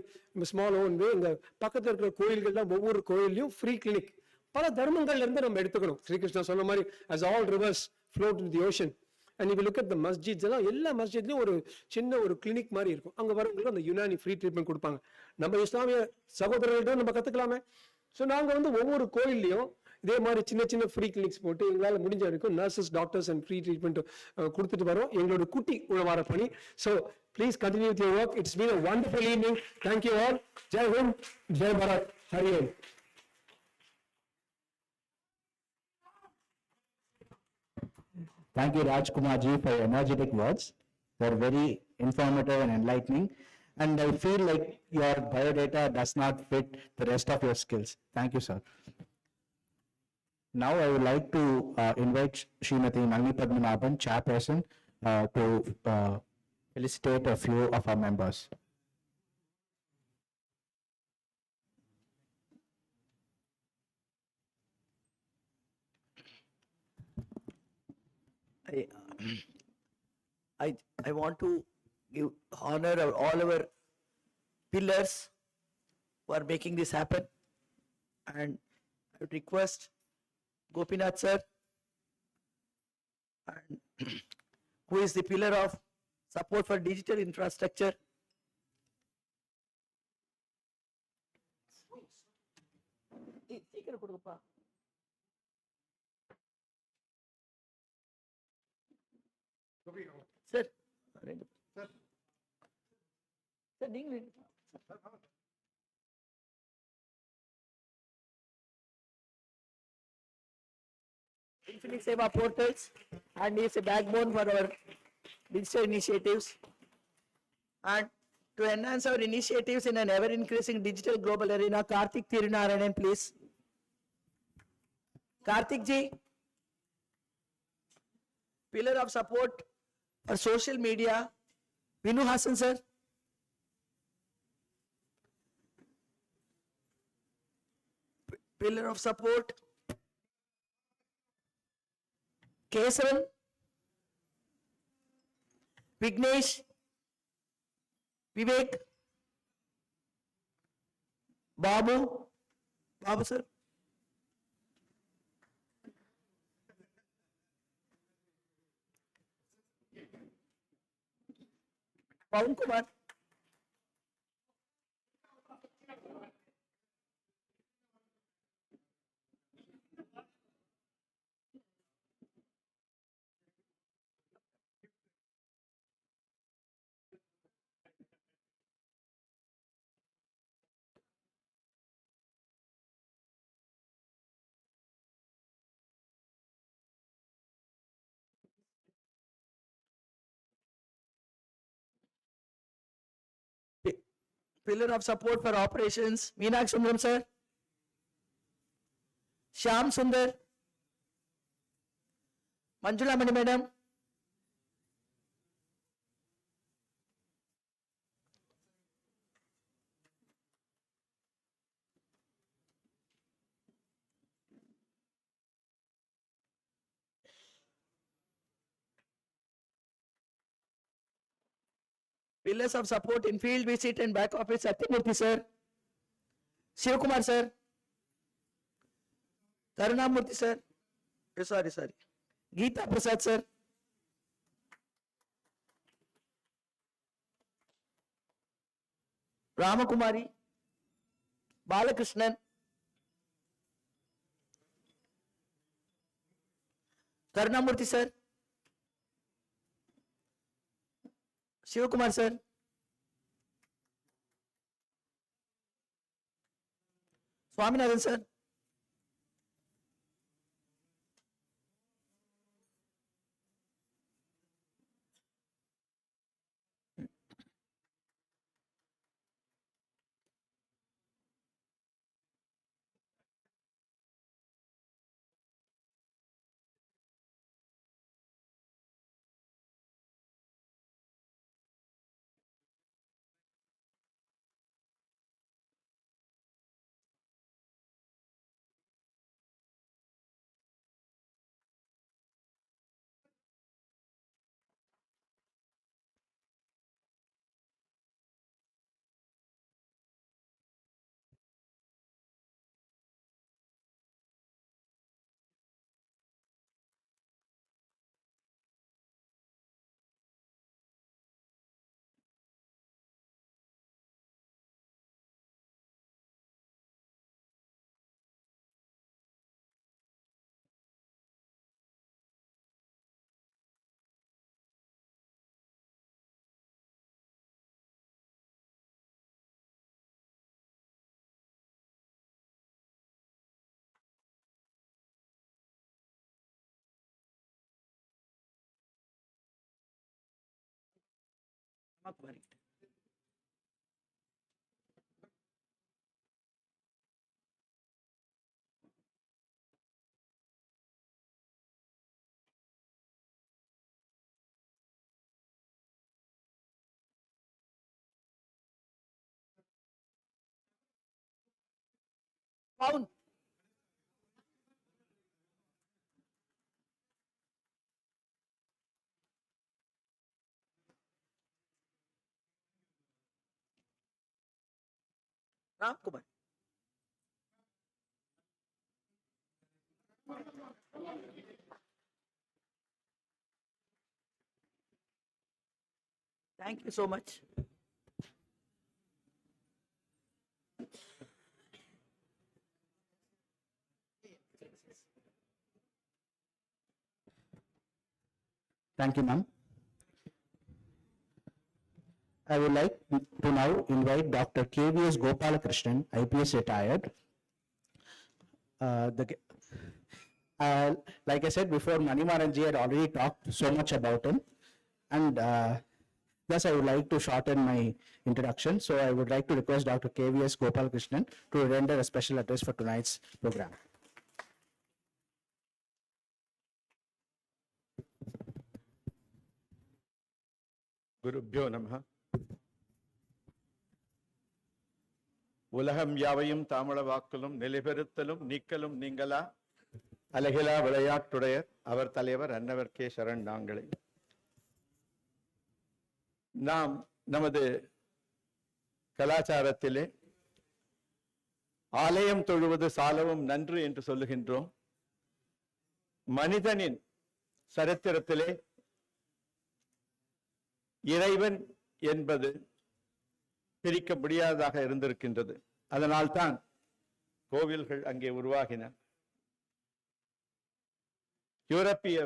ஸ்மால் ஓன் வே, இந்த பக்கத்துல இருக்கிற கோயில்கள்லாம் ஒவ்வொரு கோயிலையும் ஃப்ரீ கிளினிக் பல தர்மங்கள்ல இருந்து நம்ம எடுத்துக்கணும். ஸ்ரீகிருஷ்ணா சொன்ன மாதிரி as all rivers flow to the ocean. And if you look at the masjids எல்லாம், எல்லா மஸ்ஜித்லயும் ஒரு சின்ன ஒரு கிளினிக் மாதிரி இருக்கும். அங்க வரவங்களுக்கு அந்த யுனானி ஃப்ரீ ட்ரீட்மெண்ட் கொடுப்பாங்க. நம்ம இஸ்லாமிய சகோதரர்கள்ட்ட நம்ம கத்துக்கலாமே. ஸோ நாங்க வந்து ஒவ்வொரு கோயில்லையும் இதே மாதிரி சின்ன சின்ன ஃப்ரீ கிளினிக்ஸ் போட்டு எங்களால் முடிஞ்ச வரைக்கும் nurses, doctors and free treatment கொடுத்துட்டு வரோம். எங்களோட குட்டி உழவார பணி. So please continue with your work. It's been a wonderful evening. Thank you all. Jai Hind, Jai Bharat, Hari Om. Thank you, Raj Kumar ji, for your energetic words. They're very informative and enlightening. And I feel like your biodata does not fit the rest of your skills. Thank you, sir. Now I would like to invite Srimati Nalini Padmanabhan, chairperson, to felicitate a few of our members. I, I want to give honor of all our pillars who are making this happen. And I would request Gopinath sir, and who is the pillar of support for digital infrastructure. Sir, sir, Infinite Seva portals and is a backbone for our digital initiatives. And to enhance our initiatives in an ever-increasing digital global arena, Karthik Tirunarayanan, please. Karthik ji, pillar of support for social media, Vinu Hassan sir. Pillar of support, Kesavan, Vignesh, Vivek, Babu, Babu sir. Pawan Kumar. Pillar of support for operations, Meenakshi Sundaram sir. Shyam Sundar. Manjula Mani madam. Pillars of support in field visit and back office, Satyamurthy sir. Shivakumar sir. Karunamurthy sir. Sorry. Geeta Prasad sir. Ramakumari. Balakrishnan. Karunamurthy sir. Shivakumar sir. Swaminathan sir. ராமகுமாரி. Pound. Ramkumar. Thank you so much. Thank you, ma'am. I would like to now invite Dr. KVS Gopalakrishnan, IPS retired. Like I said before, Manimaranji had already talked so much about him, and thus I would like to shorten my introduction. So I would like to request Dr. KVS Gopalakrishnan to render a special address for tonight's program. குருப்யோ நமஹ. உலகம் யாவையும் தாமள வாக்கலும் நிலைபெறுத்தலும் நீக்கலும் நீங்களா அலகிலா விளையாட்டுடையர் அவர் தலைவர் அன்னவர் K சரண் நாங்களே. நாம் நமது கலாச்சாரத்திலே ஆலயம் தொழுவது சாலவும் நன்று என்று சொல்லுகின்றோம். மனிதனின் சரித்திரத்திலே இறைவன் என்பது பிரிக்க முடியாததாக இருந்திருக்கின்றது. அதனால்தான் கோவில்கள் அங்கே உருவாகின. யூரோப்பிய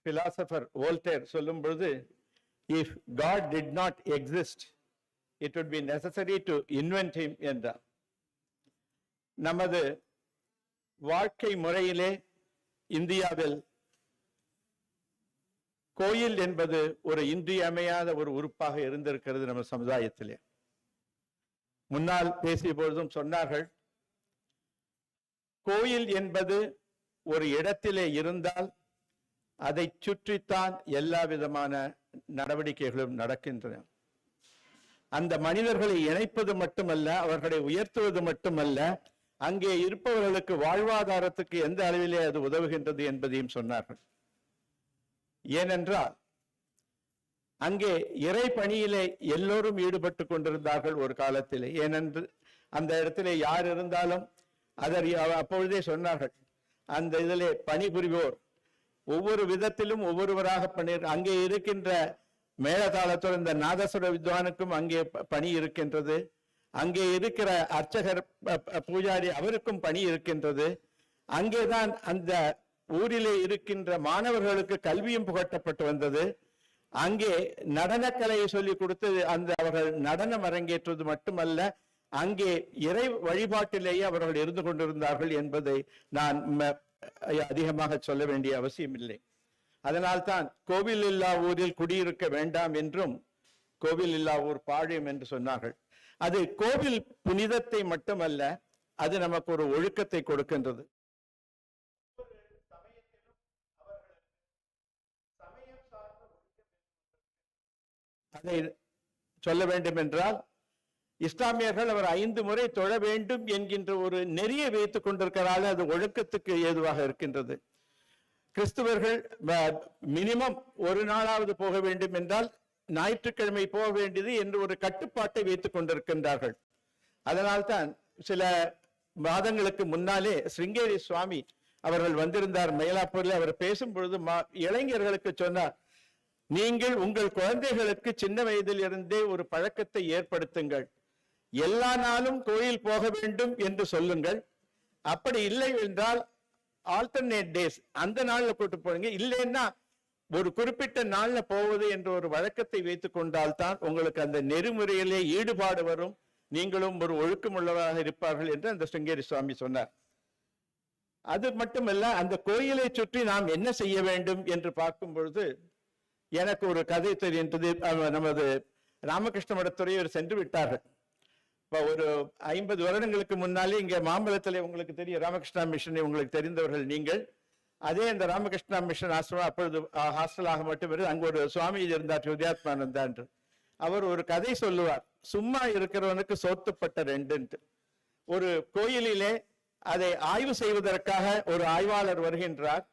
பிலாசபர் வோல்டேர் சொல்லும் பொழுது, if God did not exist, it would be necessary to invent him என்றார். நமது வாழ்க்கை முறையிலே இந்தியாவில் கோயில் என்பது ஒரு இன்றியமையாத ஒரு உறுப்பாக இருந்திருக்கிறது. நம்ம சமுதாயத்திலே முன்னால் பேசிய பொழுதும் சொன்னார்கள், கோயில் என்பது ஒரு இடத்திலே இருந்தால் அதை சுற்றித்தான் எல்லா விதமான நடவடிக்கைகளும் நடக்கின்றன. அந்த மனிதர்களை இணைப்பது மட்டுமல்ல, அவர்களை உயர்த்துவது மட்டுமல்ல, அங்கே இருப்பவர்களுக்கு வாழ்வாதாரத்துக்கு எந்த அளவிலே அது உதவுகின்றது என்பதையும் சொன்னார்கள். ஏனென்றால் அங்கே இறை பணியிலே எல்லோரும் ஈடுபட்டு கொண்டிருந்தார்கள் ஒரு காலத்திலே. ஏனென்று அந்த இடத்திலே யார் இருந்தாலும் அதை அப்பொழுதே சொன்னார்கள், அந்த இதிலே பணிபுரிவோர் ஒவ்வொரு விதத்திலும் ஒவ்வொருவராக பணி, அங்கே இருக்கின்ற மேளதாளத்தோடு இந்த நாதஸ்வர வித்வானுக்கும் அங்கே பணி இருக்கின்றது, அங்கே இருக்கிற அர்ச்சகர் பூஜாரி அவருக்கும் பணி இருக்கின்றது. அங்கேதான் அந்த ஊரிலே இருக்கின்ற மாணவர்களுக்கு கல்வியும் புகட்டப்பட்டு வந்தது. அங்கே நடனக்கலையை சொல்லிக் கொடுத்து அந்த அவர்கள் நடனம் அரங்கேற்றுவது மட்டுமல்ல, அங்கே இறை வழிபாட்டிலேயே அவர்கள் இருந்து கொண்டிருந்தார்கள் என்பதை நான் அதிகமாக சொல்ல வேண்டிய அவசியம் இல்லை. அதனால்தான் கோவில் இல்லா ஊரில் குடியிருக்க வேண்டாம் என்றும் கோவில் இல்லா ஊர் பாழியம் என்று சொன்னார்கள். அது கோவில் புனிதத்தை மட்டுமல்ல, அது நமக்கு ஒரு ஒழுக்கத்தை கொடுக்கின்றது. அதை சொல்ல வேண்டும் என்றால், இஸ்லாமியர்கள் அவர் 5 முறை தொழ வேண்டும் என்கின்ற ஒரு நெறியை வைத்துக் கொண்டிருக்கிறார்கள். அது ஒழுக்கத்துக்கு ஏதுவாக இருக்கின்றது. கிறிஸ்துவர்கள் மினிமம் ஒரு நாளாவது போக வேண்டும் என்றால் ஞாயிற்றுக்கிழமை போக வேண்டியது என்று ஒரு கட்டுப்பாட்டை வைத்துக் கொண்டிருக்கின்றார்கள். அதனால்தான் சில மாதங்களுக்கு முன்னாலே ஸ்ருங்கேரி சுவாமி அவர்கள் வந்திருந்தார் மயிலாப்பூரில். அவர் பேசும் பொழுது இளைஞர்களுக்கு சொன்னார், நீங்கள் உங்கள் குழந்தைகளுக்கு சின்ன வயதில் இருந்தே ஒரு பழக்கத்தை ஏற்படுத்துங்கள். எல்லா நாளும் கோயில் போக வேண்டும் என்று சொல்லுங்கள். அப்படி இல்லை என்றால் ஆல்டர்னேட் டேஸ், அந்த நாள்ல கூட்டு போறீங்க. இல்லைன்னா ஒரு குறிப்பிட்ட நாள்ல போவது என்ற ஒரு வழக்கத்தை வைத்துக் கொண்டால்தான் உங்களுக்கு அந்த நெறிமுறையிலே ஈடுபாடு வரும், நீங்களும் ஒரு ஒழுக்கம் உள்ளவராக இருப்பார்கள் என்று அந்த ஸ்ருங்கேரி சுவாமி சொன்னார். அது மட்டுமல்ல, அந்த கோயிலை சுற்றி நாம் என்ன செய்ய வேண்டும் என்று பார்க்கும் பொழுது எனக்கு ஒரு கதை தெரிகின்றது. நமது ராமகிருஷ்ண மடத்துறையூர் சென்று விட்டார்கள். இப்போ ஒரு 50 வருடங்களுக்கு முன்னாலே இங்கே மாம்பழத்தில் உங்களுக்கு தெரியும் ராமகிருஷ்ணா மிஷனை உங்களுக்கு தெரிந்தவர்கள் நீங்கள். அதே இந்த ராமகிருஷ்ணா மிஷன் ஆசிரமம் அப்பொழுது ஹாஸ்டலாக மட்டும் இருந்து அங்கு ஒரு சுவாமி இருந்தார் வித்யாத்மானந்தா என்று. அவர் ஒரு கதை சொல்லுவார், சும்மா இருக்கிறவனுக்கு சோத்துப்பட்ட ரெண்டுன்ட்டு. ஒரு கோயிலிலே அதை ஆய்வு செய்வதற்காக ஒரு ஆய்வாளர் வருகின்றார்.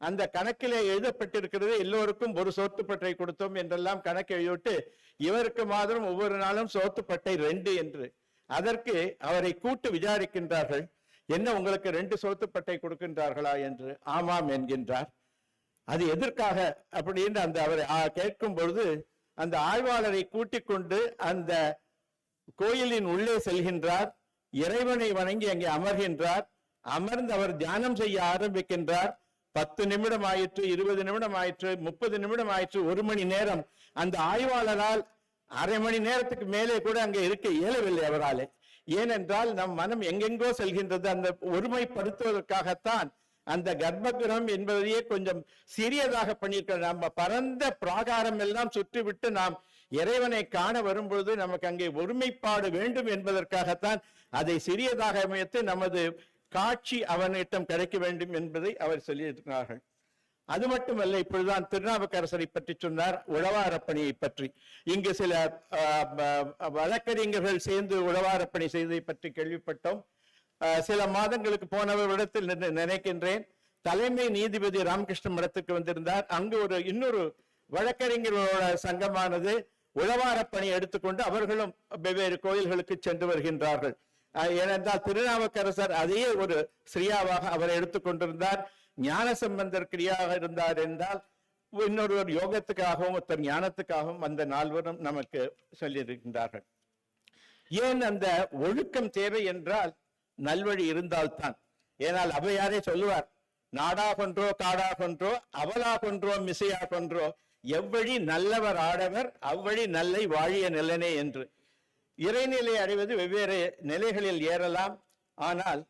அந்த கணக்கிலே எழுதப்பட்டிருக்கிறது எல்லோருக்கும் ஒரு சோத்துப்பட்டை கொடுத்தோம் என்றெல்லாம் கணக்கு எழுதிவிட்டு இவருக்கு மாத்திரம் ஒவ்வொரு நாளும் சோத்துப்பட்டை 2 என்று. அதற்கு அவரை கூட்டு விசாரிக்கின்றார்கள், என்ன உங்களுக்கு 2 சோத்துப்பட்டை கொடுக்கின்றார்களா என்று. ஆமாம் என்கின்றார். அது எதற்காக அப்படின்னு அந்த அவரை கேட்கும் பொழுது அந்த ஆய்வாளரை கூட்டிக் கொண்டு அந்த கோயிலின் உள்ளே செல்கின்றார். இறைவனை வணங்கி அங்கே அமர்கின்றார். அமர்ந்து அவர் தியானம் செய்ய ஆரம்பிக்கின்றார். 10 நிமிடம் ஆயிற்று, 20 நிமிடம் ஆயிற்று, 30 நிமிடம் ஆயிற்று, 1 மணி நேரம். அந்த ஆய்வாளரால் அரை மணி நேரத்துக்கு மேலே கூட அங்கே இருக்க இயலவில்லை அவராலே. ஏனென்றால் நம் மனம் எங்கெங்கோ செல்கின்றது. அந்த ஒருமைப்படுத்துவதற்காகத்தான் அந்த கர்ப்பகிரகம் என்பதையே கொஞ்சம் சிறியதாக பண்ணியிருக்க. நம்ம பரந்த பிராகாரம் எல்லாம் சுற்றிவிட்டு நாம் இறைவனை காண வரும்பொழுது நமக்கு அங்கே ஒருமைப்பாடு வேண்டும் என்பதற்காகத்தான் அதை சிறியதாக அமைத்து நமது காட்சி அவனிடம் கிடைக்க வேண்டும் என்பதை அவர் சொல்லியிருக்கிறார்கள். அது மட்டுமல்ல, இப்பொழுதுதான் திருநாவுக்கரசரை பற்றி சொன்னார், உழவாரப்பணியை பற்றி. இங்கு சில வழக்கறிஞர்கள் சேர்ந்து உழவாரப்பணி செய்ததை பற்றி கேள்விப்பட்டோம். சில மாதங்களுக்கு போனவரிடத்தில் நினைக்கின்றேன் தலைமை நீதிபதி ராமகிருஷ்ண மடத்துக்கு வந்திருந்தார். அங்கு இன்னொரு வழக்கறிஞர்களோட சங்கமானது உழவாரப்பணி எடுத்துக்கொண்டு அவர்களும் வெவ்வேறு கோயில்களுக்கு சென்று வருகின்றார்கள். ஏனென்றால் திருநாவுக்கரசர் அதையே ஒரு ஸ்ரீயாவாக அவர் எடுத்துக்கொண்டிருந்தார். ஞான சம்பந்தர் கிரியாக இருந்தார் என்றால் இன்னொருவர் யோகத்துக்காகவும் ஒருத்தர் ஞானத்துக்காகவும் அந்த நால்வரும் நமக்கு சொல்லியிருக்கின்றார்கள். ஏன் அந்த ஒழுக்கம் தேவை என்றால் நல்வழி இருந்தால்தான். ஏனால் அவையாரே சொல்லுவார், நாடா கொன்றோ காடா கொன்றோ அவலா கொன்றோ மிசையா கொன்றோ எவ்வழி நல்லவர் ஆடவர் அவ்வழி நல்லை வாழிய நிலனே என்று. இறைநிலை அடைவது வெவ்வேறு நிலைகளில் ஏறலாம். ஆனால்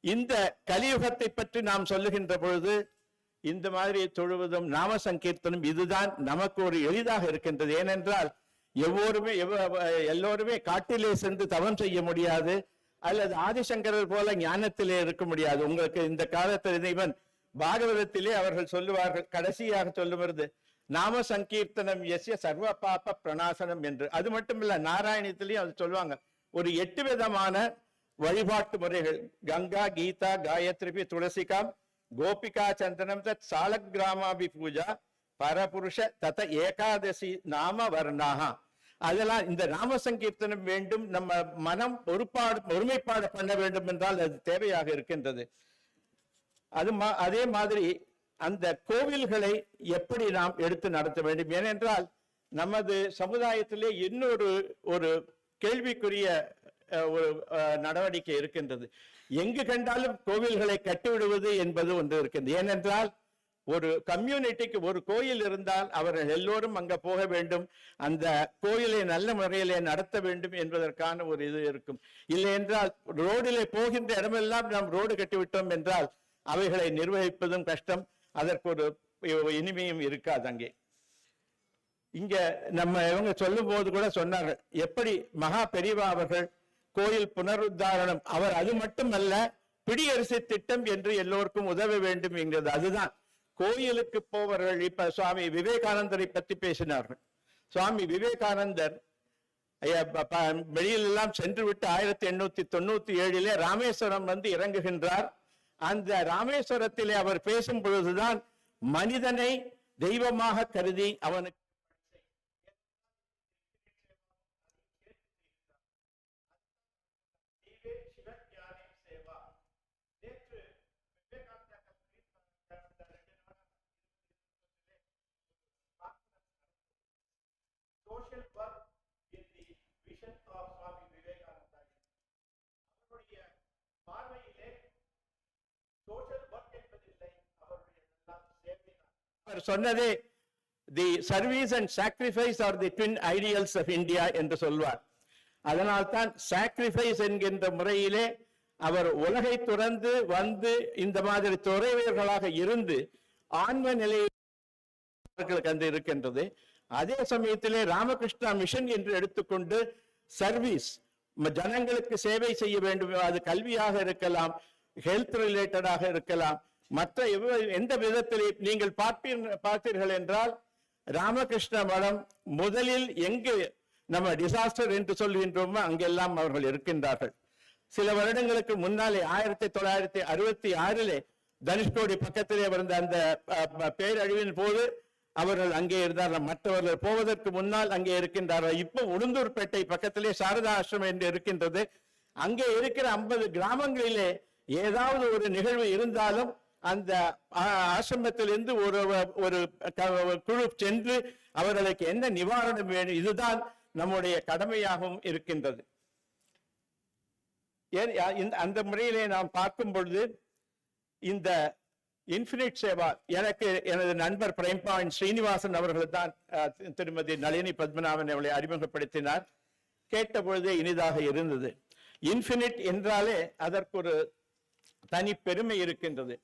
இந்த கலியுகத்தை பற்றி நாம் சொல்லுகின்ற பொழுது இந்த மாதிரி தொழுவதும் நாம சங்கீர்த்தனும் இதுதான் நமக்கு ஒரு எளிதாக இருக்கின்றது. ஏனென்றால் எல்லோருமே காட்டிலே சென்று தவம் செய்ய முடியாது, அல்லது ஆதிசங்கரர் போல ஞானத்திலே இருக்க முடியாது. உங்களுக்கு இந்த காலத்தில் இவன் பாகவதத்திலே அவர்கள் சொல்லுவார்கள், கடைசியாக சொல்லுவது நாம சங்கீர்த்தனம் எஸ்ய சர்வ பாப பிரணாசனம் என்று. அது மட்டும் இல்ல, நாராயணத்திலையும் அது சொல்லுவாங்க. ஒரு 8 விதமான வழிபாட்டு முறைகள், கங்கா கீதா காயத்ரி துளசிகாம் கோபிகா சந்தனம் தத் சாலக்கிராமாபி பூஜா பரபுருஷ தத ஏகாதசி நாம வர்ணாகா. அதெல்லாம் இந்த நாம சங்கீர்த்தனம் வேண்டும். நம்ம மனம் ஒருமைப்பாடு பண்ண வேண்டும் என்றால் அது தேவையாக இருக்கின்றது. அதே மாதிரி அந்த கோவில்களை எப்படி நாம் எடுத்து நடத்த வேண்டும். ஏனென்றால் நமது சமுதாயத்திலே இன்னொரு கேள்விக்குரிய ஒரு நடவடிக்கை இருக்கின்றது. எங்கு கண்டாலும் கோவில்களை கட்டிவிடுவது என்பது ஒன்று இருக்கின்றது. ஏனென்றால் ஒரு கம்யூனிட்டிக்கு ஒரு கோயில் இருந்தால் அவர்கள் எல்லோரும் அங்க போக வேண்டும், அந்த கோயிலை நல்ல முறையிலே நடத்த வேண்டும் என்பதற்கான ஒரு இது இருக்கும். இல்லை என்றால் ரோடிலே போகின்ற இடமெல்லாம் நாம் ரோடு கட்டிவிட்டோம் என்றால் அவைகளை நிர்வகிப்பதும் கஷ்டம், அதற்கு ஒரு இனிமையும் இருக்காது. அங்கே இங்க நம்ம இவங்க சொல்லும் போது கூட சொன்னார்கள், எப்படி மகா பெரியவா அவர்கள் கோயில் புனருத்தாரணம், அவர் அது மட்டுமல்ல பிடியரிசி திட்டம் என்று எல்லோருக்கும் உதவ வேண்டும் என்கிறது. அதுதான் கோயிலுக்கு போவர்கள். இப்ப சுவாமி விவேகானந்தரை பற்றி பேசினார்கள். சுவாமி விவேகானந்தர் வெளியிலெல்லாம் சென்று விட்டு 1897 ராமேஸ்வரம் வந்து இறங்குகின்றார். அந்த ராமேஸ்வரத்திலே அவர் பேசும் பொழுதுதான் மனிதனை தெய்வமாக கருதி அவனுக்கு சொன்னதே the service and sacrifice are the twin ideals of India என்று சொல்வார். அதனால்தான் சாக்ரிஃபைஸ் என்கின்ற முறையிலே அவர் உலகை துறந்து வந்து இந்த மாதிரி துறைவர்களாக இருந்து ஆன்ம நிலையை அவர்களுக்கு அந்த இருக்கின்றது. அதே சமயத்திலே ராமகிருஷ்ணா மிஷன் என்று எடுத்துக்கொண்டு சர்வீஸ், ஜனங்களுக்கு சேவை செய்ய வேண்டும். அது கல்வியாக இருக்கலாம், ஹெல்த் ரிலேட்டடாக இருக்கலாம், மற்ற எந்த விதத்திலே நீங்கள் பார்த்தீர்கள் என்றால் ராமகிருஷ்ண மடம் முதலில் எங்கு நம்ம டிசாஸ்டர் என்று சொல்கின்றோமோ அங்கெல்லாம் அவர்கள் இருக்கின்றார்கள். சில வருடங்களுக்கு முன்னாலே 1966 தனுஷ்கோடி பக்கத்திலே வந்த அந்த பேரழிவின் போது அவர்கள் அங்கே இருந்தார்கள். மற்றவர்கள் போவதற்கு முன்னால் அங்கே இருக்கின்றார்கள். இப்போ உளுந்தூர்பேட்டை பக்கத்திலே சாரதா ஆசிரமம் என்று இருக்கின்றது. அங்கே இருக்கிற 50 கிராமங்களிலே ஏதாவது ஒரு நிகழ்வு இருந்தாலும் அந்த ஆசிரமத்திலிருந்து ஒரு குழு சென்று அவர்களுக்கு என்ன நிவாரணம் வேணும், இதுதான் நம்முடைய கடமையாகவும் இருக்கின்றது. அந்த முறையிலே நாம் பார்க்கும் பொழுது இந்த இன்ஃபினிட் சேவா எனக்கு எனது நண்பர் பிரைம் பாயிண்ட் ஸ்ரீனிவாசன் அவர்கள் தான் திருமதி நளினி பத்மநாபன் அவளை அறிமுகப்படுத்தினார். கேட்ட பொழுதே இனிதாக இருந்தது. இன்ஃபினிட் என்றாலே அதற்கு ஒரு தனி பெருமை இருக்கின்றது.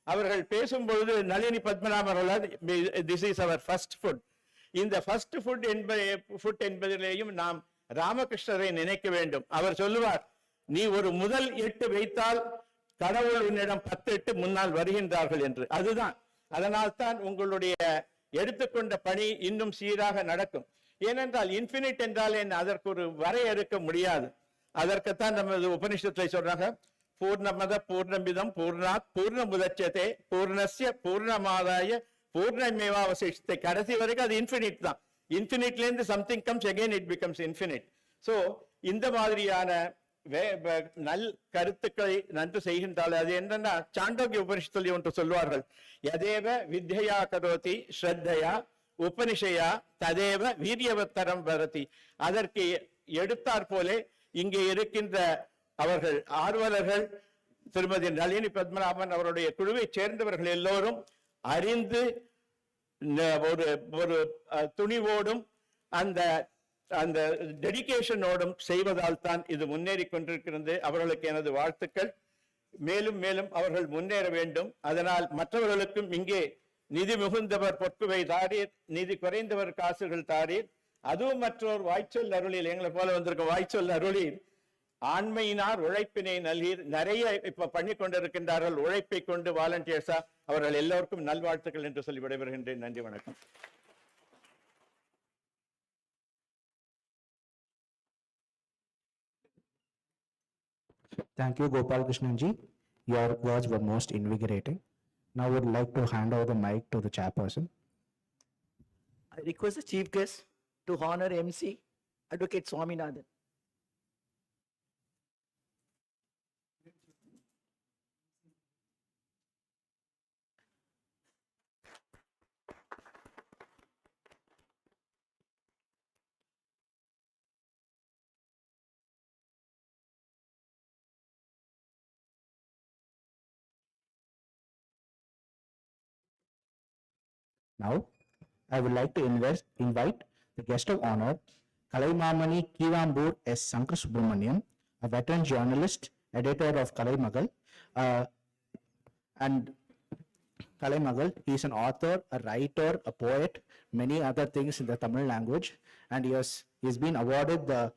அவர்கள் பேசும்பொழுது நளினி பத்மநாபன் அவர்கள் this is our first food. இந்த ஃபர்ஸ்ட் ஃபுட் என்பதிலேயும் நாம் ராமகிருஷ்ணரை நினைக்க வேண்டும். அவர் சொல்லுவார், நீ ஒரு முதல் 8 வைத்தால் கடவுள் உன்னிடம் 10 8 முன்னால் வருகின்றார்கள் என்று. அதுதான், அதனால்தான் உங்களுடைய எடுத்துக்கொண்ட பணி இன்னும் சீராக நடக்கும். ஏனென்றால் இன்ஃபினிட் என்றால் என்ன, அதற்கு ஒரு வரையறுக்க முடியாது. அதற்குத்தான் நமது உபனிஷத்துல சொல்றாங்க, பூர்ணமத பூர்ணமிதம் பூர்ணாத் பூர்ணமுதட்சதே பூர்ணஸ்ய பூர்ணமாதாய பூர்ணமேவாவசிஷ்டத்தை. கடைசி வரைக்கும் அது இன்ஃபினிட் தான். இன்ஃபினிட்ல இருந்து something comes again it becomes infinite. So இந்த மாதிரியான நல் கருத்துக்களை நன்று செய்கின்றால் அது என்னன்னா, சாண்டோக்கிய உபனிஷத்தில் ஒன்று சொல்வார்கள், யதேவ வித்யா கரோதி ஸ்ரத்தையா உபனிஷயா ததேவ வீரியவத்தரம் வரதி. அதற்கு எடுத்தாற் போலே இங்கே இருக்கின்ற அவர்கள் ஆர்வலர்கள் திருமதி நளினி பத்மநாபன் அவருடைய குழுவை சேர்ந்தவர்கள் எல்லோரும் அறிந்து ஒரு துணிவோடும் அந்த அந்த டெடிகேஷனோடும் செய்வதால் தான் இது முன்னேறி கொண்டிருக்கிறது. அவர்களுக்கு எனது வாழ்த்துக்கள். மேலும் மேலும் அவர்கள் முன்னேற வேண்டும். அதனால் மற்றவர்களுக்கும் இங்கே நிதி மிகுந்தவர் பொற்குவை தாரீர், நிதி குறைந்தவர் காசுகள் தாரீர், அதுவும் மற்றொரு வாய்ச்சொல் அருளில் எங்களை போல வந்திருக்க வாய்ச்சொல் அருளில் ஆண்மையினார் உழைப்பினை நல்கீர். நிறைய இப்ப பண்ணி கொண்டிருக்கின்றார்கள் உழைப்பை கொண்டு வாலண்டியர்ஸா. அவர்கள் எல்லோருக்கும் நல்வாழ்த்துக்கள் என்று சொல்லி விடைபெறுகின்றேன். நன்றி, வணக்கம். Thank you, Gopal Krishnanji. Your words were most invigorating. Now I would like to hand over the mic to the chairperson. I request the chief guest to honor MC Advocate Swaminathan. Now, I would like to invite the guest of honor, Kalaimamani Kivambur S. Sankar Subramaniam, a veteran journalist, editor of Kalaimagal. And Kalaimagal, he is an author, a writer, a poet, many other things in the Tamil language. And he's been awarded the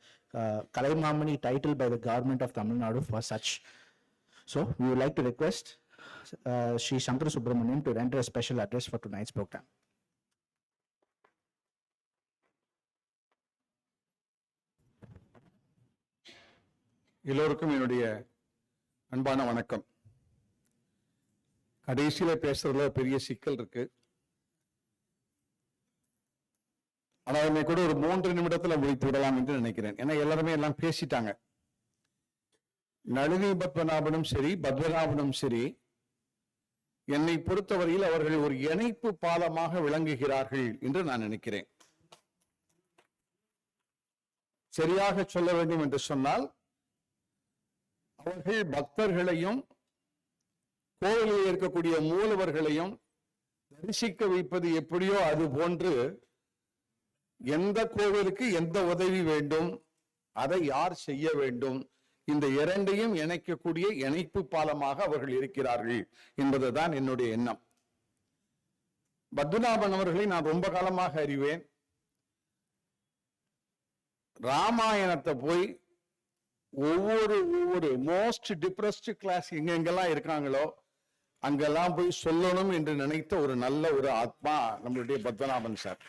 Kalaimamani title by the government of Tamil Nadu for such. So, we would like to request Sri Shankar Subramaniam to render a special address for tonight's program. எல்லோருக்கும் என்னுடைய அன்பான வணக்கம். கடைசியில பேசுறதுல பெரிய சிக்கல் இருக்கு. ஆனா என்னை கூட ஒரு 3 நிமிடத்துல முடித்து விடலாம் என்று நினைக்கிறேன். ஏன்னா எல்லாருமே எல்லாம் பேசிட்டாங்க. நளினி பத்மநாபனும் சரி, பத்மநாபனும் சரி, என்னை பொறுத்தவரையில் அவர்கள் ஒரு இணைப்பு பாலமாக விளங்குகிறார்கள் என்று நான் நினைக்கிறேன். சரியாக சொல்ல வேண்டும் என்று சொன்னால், அவர்கள் பக்தர்களையும் கோவிலில் இருக்கக்கூடிய மூலவர்களையும் தரிசிக்க வைப்பது எப்படியோ அது போன்று எந்த கோவிலுக்கு எந்த உதவி வேண்டும், அதை யார் செய்ய வேண்டும், இந்த இரண்டையும் இணைக்கக்கூடிய இணைப்பு பாலமாக அவர்கள் இருக்கிறார்கள் என்பதுதான் என்னுடைய எண்ணம். பத்மநாபன் அவர்களை நான் ரொம்ப காலமாக அறிவேன். ராமாயணத்தை போய் ஒவ்வொரு மோஸ்ட் டிப்ரெஸ்ட் கிளாஸ் எங்கெங்கெல்லாம் இருக்காங்களோ அங்கெல்லாம் போய் சொல்லணும் என்று நினைத்த ஒரு நல்ல ஒரு ஆத்மா நம்மளுடைய பத்மநாபன் சார்.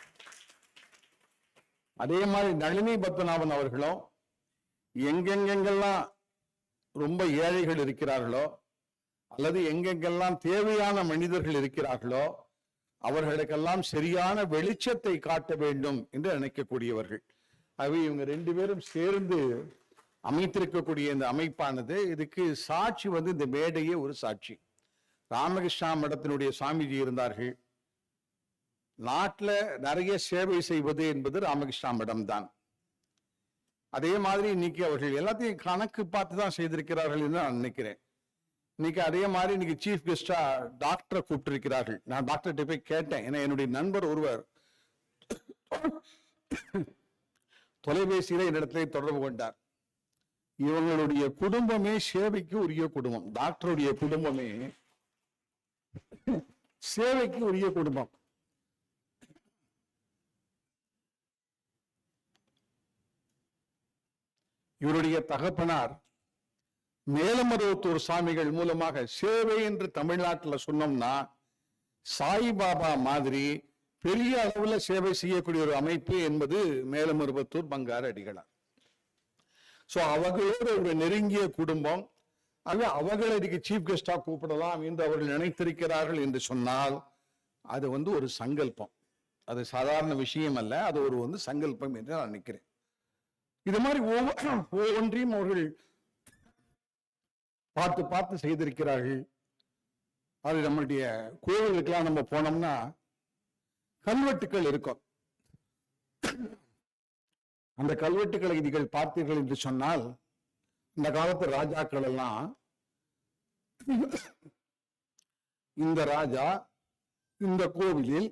அதே மாதிரி நளினி பத்மநாபன் அவர்களும் எங்கெங்கெங்கெல்லாம் ரொம்ப ஏழைகள் இருக்கிறார்களோ அல்லது எங்கெங்கெல்லாம் தேவையான மனிதர்கள் இருக்கிறார்களோ அவர்களுக்கெல்லாம் சரியான வெளிச்சத்தை காட்ட வேண்டும் என்று நினைக்கக்கூடியவர்கள். ஆகவே இவங்க 2 பேரும் சேர்ந்து அமைத்திருக்கக்கூடிய இந்த அமைப்பானது இதுக்கு சாட்சி இந்த மேடையே ஒரு சாட்சி. ராமகிருஷ்ணா மடத்தினுடைய சுவாமிஜி இருந்தார்கள். நாட்டில் நிறைய சேவை செய்வது என்பது ராமகிருஷ்ணா மடம் தான். அதே மாதிரி இன்னைக்கு அவர்கள் எல்லாத்தையும் கணக்கு பார்த்து தான் செய்திருக்கிறார்கள் என்று நான் நினைக்கிறேன். இன்னைக்கு அதே மாதிரி இன்னைக்கு சீஃப் கெஸ்டா டாக்டரை கூப்பிட்டு இருக்கிறார்கள். நான் டாக்டர்கிட்ட போய் கேட்டேன். ஏன்னா என்னுடைய நண்பர் ஒருவர் தொலைபேசியில என்னிடத்திலே தொடர்பு கொண்டார். இவங்களுடைய குடும்பமே சேவைக்கு உரிய குடும்பம். டாக்டருடைய குடும்பமே சேவைக்கு உரிய குடும்பம். இவருடைய தகப்பனார் மேலமருவத்தூர் சாமிகள் மூலமாக சேவை என்று தமிழ்நாட்டில் சொன்னோம்னா சாய்பாபா மாதிரி பெரிய அளவுல சேவை செய்யக்கூடிய ஒரு அமைப்பு என்பது மேலமருவத்தூர் பங்காரு அடிகளார். சோ அவர்களோடு ஒரு நெருங்கிய குடும்பம். ஆக அவர்களை இன்னைக்கு சீஃப் கெஸ்டா கூப்பிடலாம் என்று அவர்கள் நினைத்திருக்கிறார்கள் என்று சொன்னால் அது ஒரு சங்கல்பம். அது சாதாரண விஷயம் அல்ல. அது ஒரு சங்கல்பம் என்று நான் நினைக்கிறேன். இது மாதிரி ஒவ்வொன்றையும் அவர்கள் பார்த்து பார்த்து செய்திருக்கிறார்கள். அது நம்மளுடைய கோவிலுக்கெல்லாம் நம்ம போனோம்னா கல்வெட்டுக்கள் இருக்கும். அந்த கல்வெட்டுக்களை நீங்கள் பார்த்தீர்கள் என்று சொன்னால் இந்த காலத்து ராஜாக்கள் எல்லாம் இந்த ராஜா இந்த கோவிலில்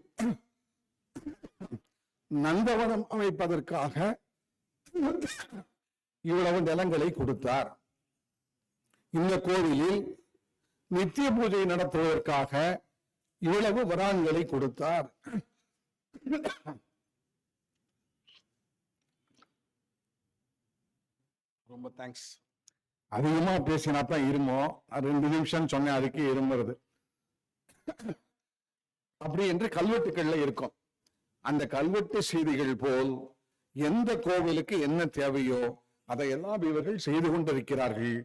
நந்தவனம் அமைப்பதற்காக இவ்வளவு நிலங்களை கொடுத்தார். இந்த கோவிலில் நித்திய பூஜை நடத்துவதற்காக இவ்வளவு வரான்களை கொடுத்தார். ரொம்ப தேங்க்ஸ். அதிகமா பேசினா தான் இருமோ. 2 நிமிஷம் சொன்ன அதுக்கு இருமுறது. அப்படி என்று கல்வெட்டுக்கள்ல இருக்கும். அந்த கல்வெட்டு செய்திகள் போல் எந்த கோவிலுக்கு என்ன தேவையோ அதையெல்லாம் இவர்கள் செய்து கொண்டிருக்கிறார்கள்.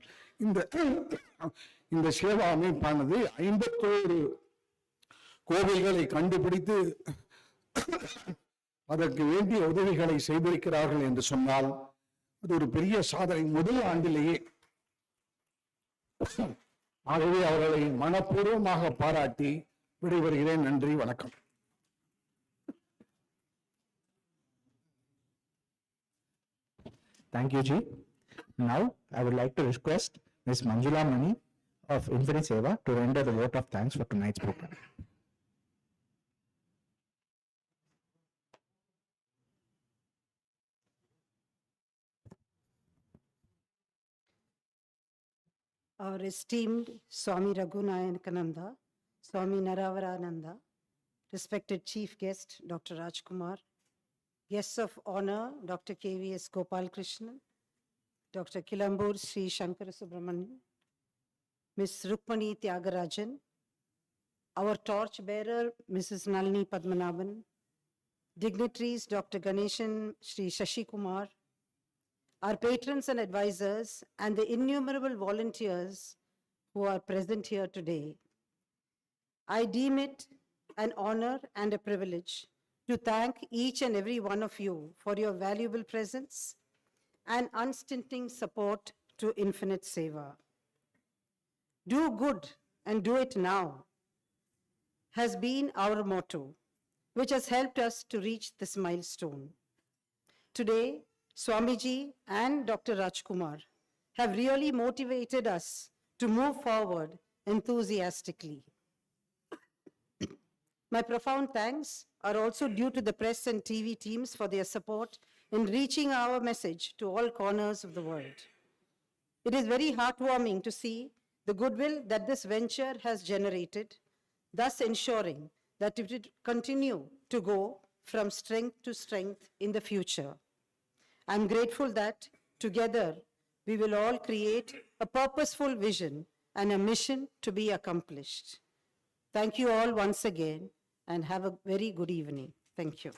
இந்த சேவா அமைப்பானது 51 கோவில்களை கண்டுபிடித்து அதற்கு வேண்டிய உதவிகளை செய்திருக்கிறார்கள் என்று சொன்னால் அது ஒரு பெரிய சாதனை. முதல் ஆண்டிலேயே. ஆகவே அவர்களை மனப்பூர்வமாக பாராட்டி விடைபெறுகிறேன். நன்றி, வணக்கம். Thank you, Ji. Now, I would like to request Ms. Manjula Mani of Infinite Seva to render the vote of thanks for tonight's program. Our esteemed Swami Raghunayakananda, Swami Naravarananda, respected chief guest, Dr. Rajkumar, guests of honor, Dr. KVS Gopal Krishnan, Dr. Kilambur Sri Shankara Subramanian, Ms. Rukmani Tyagarajan, our torch bearer, Mrs. Nalini Padmanabhan, dignitaries, Dr. Ganeshan Sri Shashi Kumar, our patrons and advisors, and the innumerable volunteers who are present here today. I deem it an honor and a privilege to thank each and every one of you for your valuable presence and unstinting support to Infinite Seva. Do good and do it now has been our motto, which has helped us to reach this milestone. Today, Swamiji and Dr. Rajkumar have really motivated us to move forward enthusiastically. My profound thanks are also due to the press and TV teams for their support in reaching our message to all corners of the world. It is very heartwarming to see the goodwill that this venture has generated, thus ensuring that it will continue to go from strength to strength in the future. I'm grateful that together we will all create a purposeful vision and a mission to be accomplished. Thank you all once again and have a very good evening. Thank you.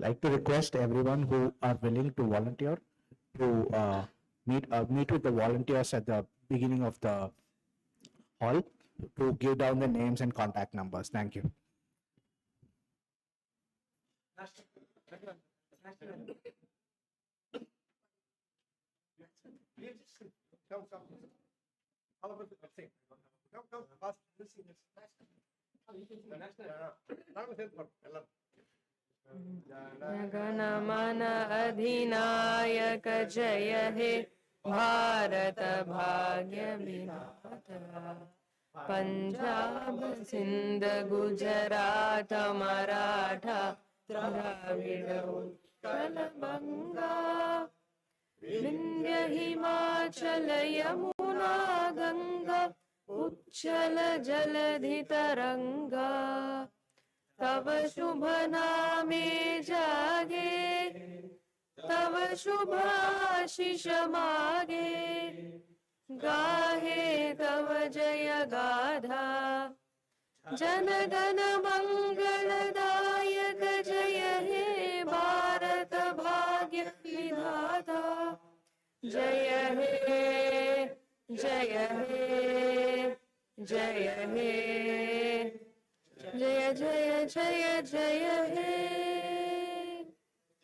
Like to request everyone who are willing to volunteer to meet with the volunteers at the beginning of the hall to give down the names and contact numbers. Thank you. गणमन अधिनायक जय हे भारत भाग्य विधाता पंजाब सिंध गुजरात मराठा द्राविड उत्कल बंगा विंध्य हिमाचल यमुना गंगा उच्चल जलधि तरंगा तव शुभ नामे जागे तव शुभ आशीष मागे गाहे तव जय गाधा जन गण मंगलदायक जय हे भारत भाग्य विधाता जय हे जय हे जय हे जय जय जय जय हे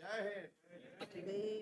जय हे